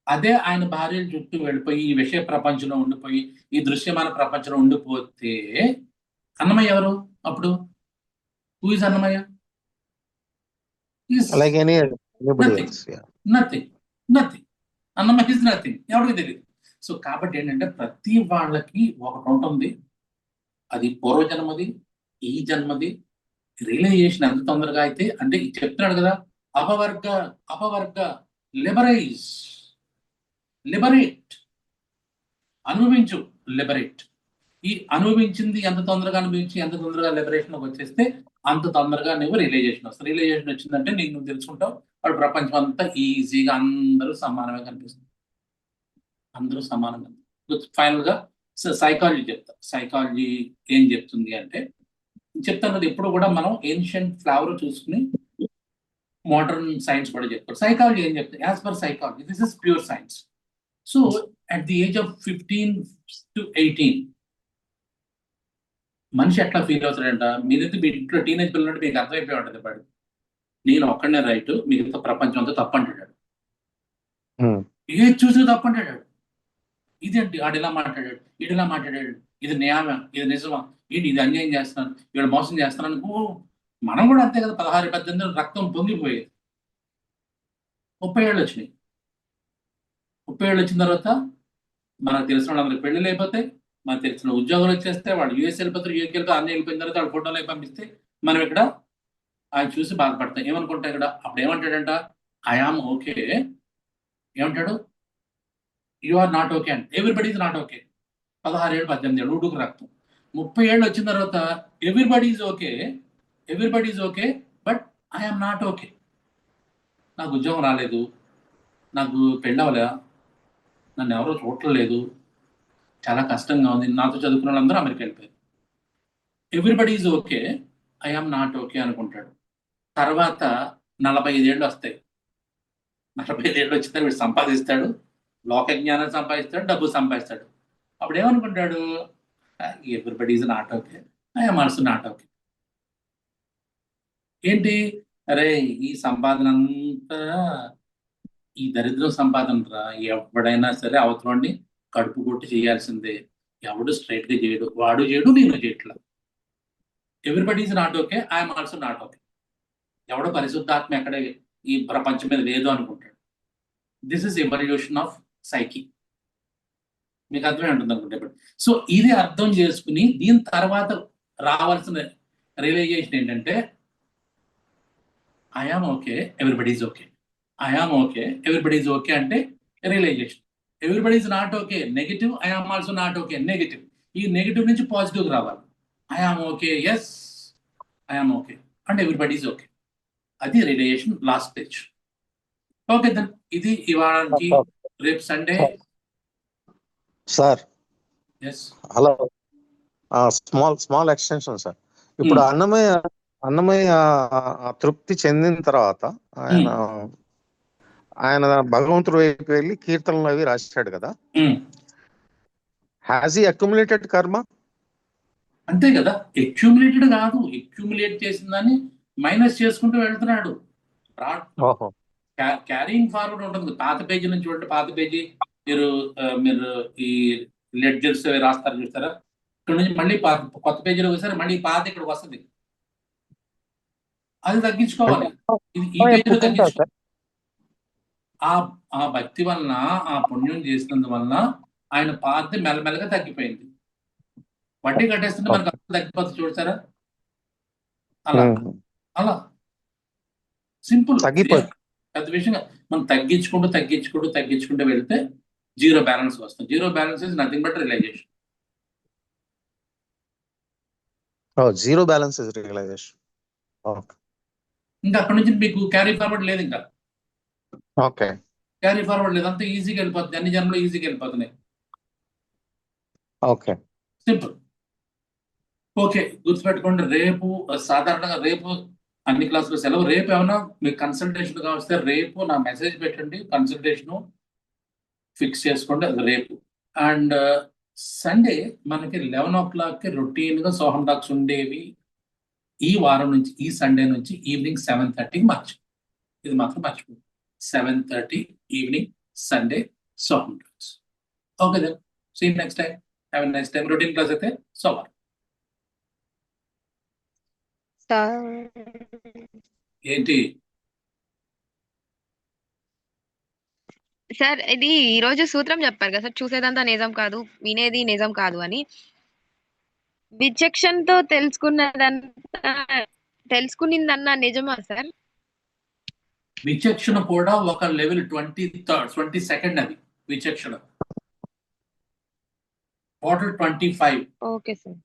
అదే ఆయన భార్యల చుట్టూ వెళ్ళిపోయి ఈ విషయ ప్రపంచంలో ఉండిపోయి ఈ దృశ్యమాన ప్రపంచంలో ఉండిపోతే అన్నమయ్య ఎవరు అప్పుడు? Who is Annamayya? Nothing. Annamayya is nothing, ఎవరికి తెలియదు. సో కాబట్టి ఏంటంటే ప్రతి వాళ్ళకి ఒకటి ఉంటుంది, అది పూర్వజన్మది, ఈ జన్మది. రియలైజేషన్ ఎంత తొందరగా అయితే అంటే చెప్తున్నాడు కదా, అపవర్గ లిబరేట్. అనుభవించు, లిబరేట్. ఈ అనుభవించింది ఎంత తొందరగా అనుభవించి ఎంత తొందరగా లిబరేషన్లోకి వచ్చేస్తే అంత తొందరగా నువ్వు రియలైజేషన్ వస్తుంది. రియలైజేషన్ వచ్చిందంటే నీకు నువ్వు తెలుసుకుంటావు, వాడు ప్రపంచం అంతా ఈజీగా అందరూ సమానమే కనిపిస్తుంది, అందరూ సమానంగా. ఫైనల్గా సైకాలజీ చెప్తా. సైకాలజీ ఏం చెప్తుంది అంటే, చెప్తాను కదా, ఎప్పుడు కూడా మనం ఏన్షియంట్ ఫ్లవర్ చూసుకుని మోడర్న్ సైన్స్ కూడా చెప్తారు. సైకాలజీ ఏం చెప్తారు? As per psychology this is pure science. So at the age of 15 to 18 మనిషి ఎట్లా ఫీల్ అవుతాడంట, మీరైతే మీ ఇంట్లో టీనేజ్ పిల్లలు మీకు అర్థమైపోయి ఉంటుంది, వాడు నేను ఒక్కడనే రైట్, మిగతా ప్రపంచం అంతా తప్పు అంటాడు. ఏది చూసినా తప్పు అంటాడు. ఇదేంటి ఆడు ఇలా మాట్లాడాడు, వీడు ఇలా మాట్లాడాడు, ఇది న్యాయమా, ఇది నిజమా, ఏంటి ఇది అన్యాయం చేస్తున్నాను, వీడు మోసం చేస్తున్నాను. మనం కూడా అంతే కదా, 16-18 రక్తం పొంగిపోయేది. 30 ఏళ్ళు వచ్చినాయి. 30 ఏళ్ళు వచ్చిన తర్వాత మనకు తెలిసిన వాళ్ళందరికీ పెళ్ళిళ్ళు అయిపోతాయి, మనకు తెలిసిన ఉద్యోగాలు వచ్చేస్తే వాడు యూఎస్ వెళ్ళిపోతారు, యూకే వెళ్ళిపోతే అన్ని వెళ్ళిపోయిన తర్వాత వాడు ఫోటోలు అవి పంపిస్తే మనం ఇక్కడ ఆయన చూసి బాధపడతాం. ఏమనుకుంటాం ఇక్కడ? అప్పుడు ఏమంటాడంట, ఐ ఆమ్ ఓకే. ఏమంటాడు? You are not okay and everybody is not okay. 16 ఏళ్ళు 18 ఏళ్ళు ఉడుకు రక్తం. 30 ఏళ్ళు వచ్చిన తర్వాత everybody is okay, everybody is okay but I am not okay. నాకు ఉద్యోగం రాలేదు, నాకు పెళ్ళవలే, నన్ను ఎవరో చూడలేదు, చాలా కష్టంగా ఉంది, నాతో చదువుకున్న వాళ్ళందరూ అమెరికా వెళ్ళిపోయారు. Everybody is okay, I am not okay అనుకుంటాడు. తర్వాత 45 ఏళ్ళు వస్తాయి. 45 ఏళ్ళు వచ్చిన వీడు సంపాదిస్తాడు, లోక జ్ఞానం సంపాదిస్తాడు, డబ్బు సంపాదిస్తాడు. అప్పుడు ఏమనుకుంటాడు? Everybody is not okay, I am also not okay. ఏంటి? అరే ఈ సంపాదన అంతా ఈ దరిద్రం సంపాదన రా, ఎవడైనా సరే అవతలని కడుపు కొట్టి చేయాల్సిందే, ఎవడు స్ట్రైట్ గా చేయడు, వాడు చేయడు, నేను చేయట్లా. Everybody is not okay, I'm also not okay. ఎవడో పరిశుద్ధాత్మ ఎక్కడ ఈ ప్రపంచం మీద లేదు అనుకుంటాడు. This is evolution of psyche. మీకు అర్థమే ఉంటుంది అనుకుంటే. సో ఇది అర్థం చేసుకుని దీని తర్వాత రావాల్సిన రియలైజేషన్ ఏంటంటే, I am okay, everybody is okay. I am okay, everybody is okay అంటే realization. Everybody is not okay negative, I am also not okay negative. ఈ నెగిటివ్ నుంచి పాజిటివ్ రావాలి. I am okay, yes I am okay and everybody is okay. అది realization last stage. Okay then ఇది ఇవాళకి. రేపు Sunday. Sir yes hello, small extension sir. ఇప్పుడు అన్నమయ్య తృప్తి చెందిన తర్వాత ఆయన భగవంతుడి వైపు వెళ్ళి కీర్తనలు అవి రాశాడు కదా. హ్యాస్ హి అక్యుములేటెడ్ కర్మ? అంతే కదా, అక్యూములేటెడ్ కాదు, అక్యూములేట్ చేసిందని మైనస్ చేసుకుంటూ వెళ్తున్నాడు. క్యారీయింగ్ ఫార్వర్డ్ ఉంటుంది. పాత పేజీ నుంచి చూడండి, పాత పేజీ మీరు ఈ లెడ్జర్స్ రాస్తారు చూస్తారా, ఇక్కడ నుంచి మళ్ళీ కొత్త పేజీలో వచ్చారు, మళ్ళీ పాత ఇక్కడికి వస్తుంది. అది తగ్గించుకోవాలి. ఇది ఈ పేజీలో తగ్గించుకోవాలి. ఆ భక్తి వలన, ఆ పుణ్యం చేసినందువలన ఆయన పాత మెల్లమెల్లగా తగ్గిపోయింది. వడ్డీ కట్టేస్తుంటే మనకు అసలు తగ్గిపోతుంది చూడతారా, అలా అలా సింపుల్. పెద్ద విషయంగా మనం తగ్గించుకుంటూ వెళ్తే జీరో బ్యాలెన్స్ వస్తుంది. Zero balance is nothing but realization. Zero balance is realization. ఇంకా అక్కడ నుంచి మీకు క్యారీ ఫార్వర్డ్ లేదు. ఇంకా ఓకే, క్యారీ ఫార్వర్డ్ లేదు, అంతా ఈజీగా వెళ్ళిపోతుంది. అన్ని జన్మలు ఈజీగా వెళ్ళిపోతున్నాయి. Okay, simple. ఓకే, గుర్తుపెట్టుకోండి. రేపు సాధారణంగా రేపు అన్ని క్లాసులు సెలవు. రేపు ఏమన్నా మీకు కన్సల్టేషన్ కావస్తే రేపు నా మెసేజ్ పెట్టండి, కన్సల్టేషన్ ఫిక్స్ చేసుకోండి. అది రేపు. అండ్ సండే మనకి 11 o'clockకి రొటీన్గా సోహం టాక్స్ ఉండేవి. ఈ వారం నుంచి, ఈ సండే నుంచి ఈవినింగ్ 7:30కి మార్చి. ఇది మాత్రం మర్చిపోయింది. 7:30 evening Sunday Soham talks. Okay then, see next time. Have a nice time. Routine class అయితే సోమవారం. ఏంటి సార్, ఇది ఈ రోజు సూత్రం చెప్పారు కదా సార్, చూసేదంతా నిజం కాదు, వినేది నిజం కాదు అని. విచక్షణతో తెలుసుకునిందన్నా నిజమా సార్? విచక్షణ కూడా ఒక లెవెల్ 22nd అది విచక్షణ. టోటల్ 25. Okay sir.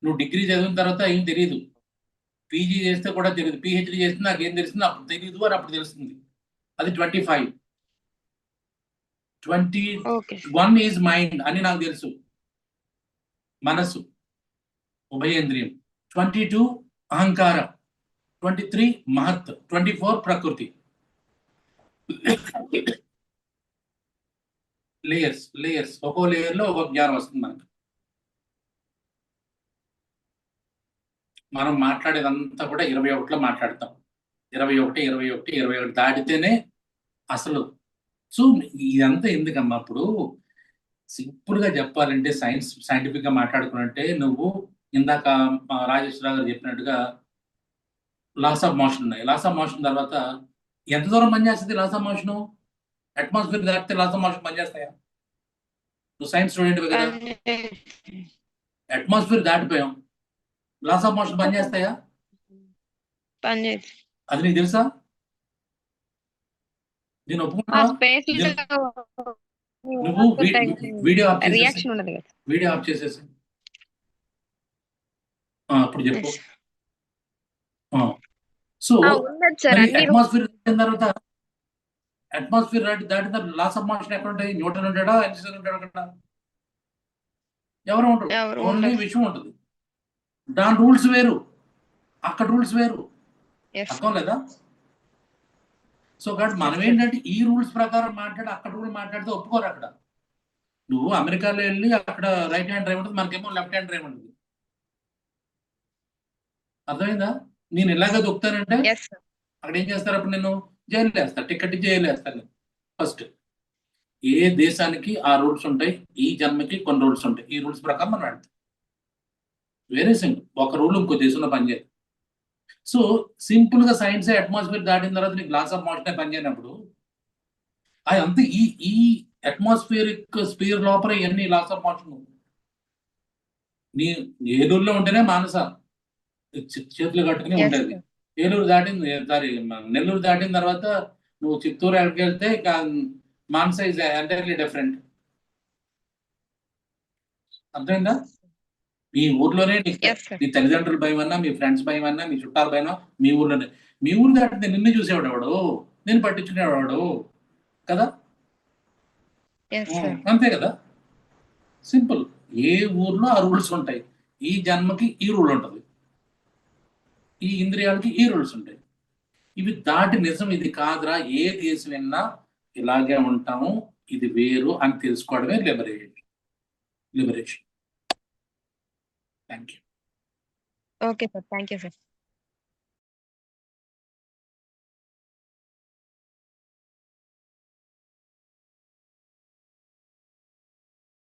నువ్వు డిగ్రీ చదివిన తర్వాత ఏం తెలియదు, పీజీ చేస్తే కూడా తెలియదు, పిహెచ్డి చేస్తే నాకేం తెలిసింది అప్పుడు తెలియదు అని అప్పుడు తెలుస్తుంది. అది 25. 21 ఈజ్ మైండ్ అని నాకు తెలుసు, మనసు ఉభయేంద్రియం. 22 అహంకారం, 23 మహత్, 24 ప్రకృతి. లేయర్స్ ఒక్కో లేయర్ లో ఒక్కొక్క జ్ఞానం వస్తుంది మనకు. మనం మాట్లాడేదంతా కూడా 21లో మాట్లాడతాం. 21 దాటితేనే అసలు. సో ఇదంతా ఎందుకమ్మా, ఇప్పుడు సింపుల్ గా చెప్పాలంటే సైంటిఫిక్ గా మాట్లాడుకున్నట్టే, నువ్వు ఇందాక రాజేశ్వరరావు గారు చెప్పినట్టుగా లాస్ ఆఫ్ మోషన్ ఉన్నాయి. లాస్ ఆఫ్ మోషన్ తర్వాత ఎంత దూరం పనిచేస్తుంది లాస్ ఆఫ్ మోషన్? అట్మాస్ఫియర్ దాటితే లాస్ ఆఫ్ మోషన్ పనిచేస్తాయా? నువ్వు సైన్స్ స్టూడెంట్ కదా, అట్మాస్ఫియర్ దాటిపోయాం, లాస్ ఆఫ్ మోషన్ పనిచేస్తాయా? అది నీకు తెలుసా? నేను ఒప్పుకుంటా. నువ్వు వీడియో ఆఫ్ చేసేసి అప్పుడు చెప్పు. సో అట్మాస్ఫియర్ దాటిన తర్వాత లాస్ ఆఫ్ మోషన్ ఎక్కడ ఉంటాయి? న్యూటన్ ఉంటాడా, ఐన్స్టీన్ ఉంటాడా? అక్కడ ఎవరు ఉంటారు? ఓన్లీ విషయం ఉంటుంది. దాని రూల్స్ వేరు, అక్కడ రూల్స్ వేరు. అర్థం లేదా? సో కాబట్టి మనం ఏంటంటే ఈ రూల్స్ ప్రకారం అక్కడ రూల్ మాట్లాడితే ఒప్పుకోరు. అక్కడ నువ్వు అమెరికాలో వెళ్ళి అక్కడ రైట్ హ్యాండ్ డ్రైవ్ ఉంటుంది, మనకేమో లెఫ్ట్ హ్యాండ్ డ్రైవ్ ఉంటుంది. అర్థమైందా? నేను ఇలాగే దొక్కుతానంటే అక్కడ ఏం చేస్తారు? అప్పుడు నేను జైలు వేస్తాను, టికెట్ జైలు వేస్తాను. ఫస్ట్ ఏ దేశానికి ఆ రూల్స్ ఉంటాయి, ఈ జన్మకి కొన్ని రూల్స్ ఉంటాయి. ఈ రూల్స్ ప్రకారం మనం ఆడతాం. వేరే సింపుల్, ఒక రూల్ ఇంకో దేశంలో పనిచేయదు. సో సింపుల్ గా సైన్స్ అట్మాస్ఫియర్ దాటిన తర్వాత నీకు లాస్ ఆఫ్ మోషన్ పనిచేయనప్పుడు అదంతా ఈ అట్మాస్ఫియరిక్ స్పీర్ లోపల ఇవన్నీ లాస్ ఆఫ్ మోషన్. నీ ఏలూరులో ఉంటేనే మానస చేతులు కట్టుకుని ఉండేది. ఏలూరు దాటింది, నెల్లూరు దాటిన తర్వాత నువ్వు చిత్తూరు ఎక్కడికి వెళ్తే మానస ఇస్ ఎంటైర్లీ డిఫరెంట్. అర్థమైందా? మీ ఊర్లోనే నీ తల్లిదండ్రుల భయం అన్నా, మీ ఫ్రెండ్స్ భయం అన్నా, మీ చుట్టాల భయం మీ ఊర్లోనే. మీ ఊరు దాటితే నిన్ను చూసేవాడు, నేను పట్టించుకునేవాడు కదా. అంతే కదా, సింపుల్. ఏ ఊర్లో ఆ రూల్స్ ఉంటాయి. ఈ జన్మకి ఈ రూల్ ఉంటుంది, ఈ ఇంద్రియాలకి ఈ రూల్స్ ఉంటాయి. ఇవి దాటి నిజం ఇది కాదురా, ఏ దేశం విన్నా ఇలాగే ఉంటాము, ఇది వేరు అని తెలుసుకోవడమే liberation. Thank you. Okay sir, thank you sir.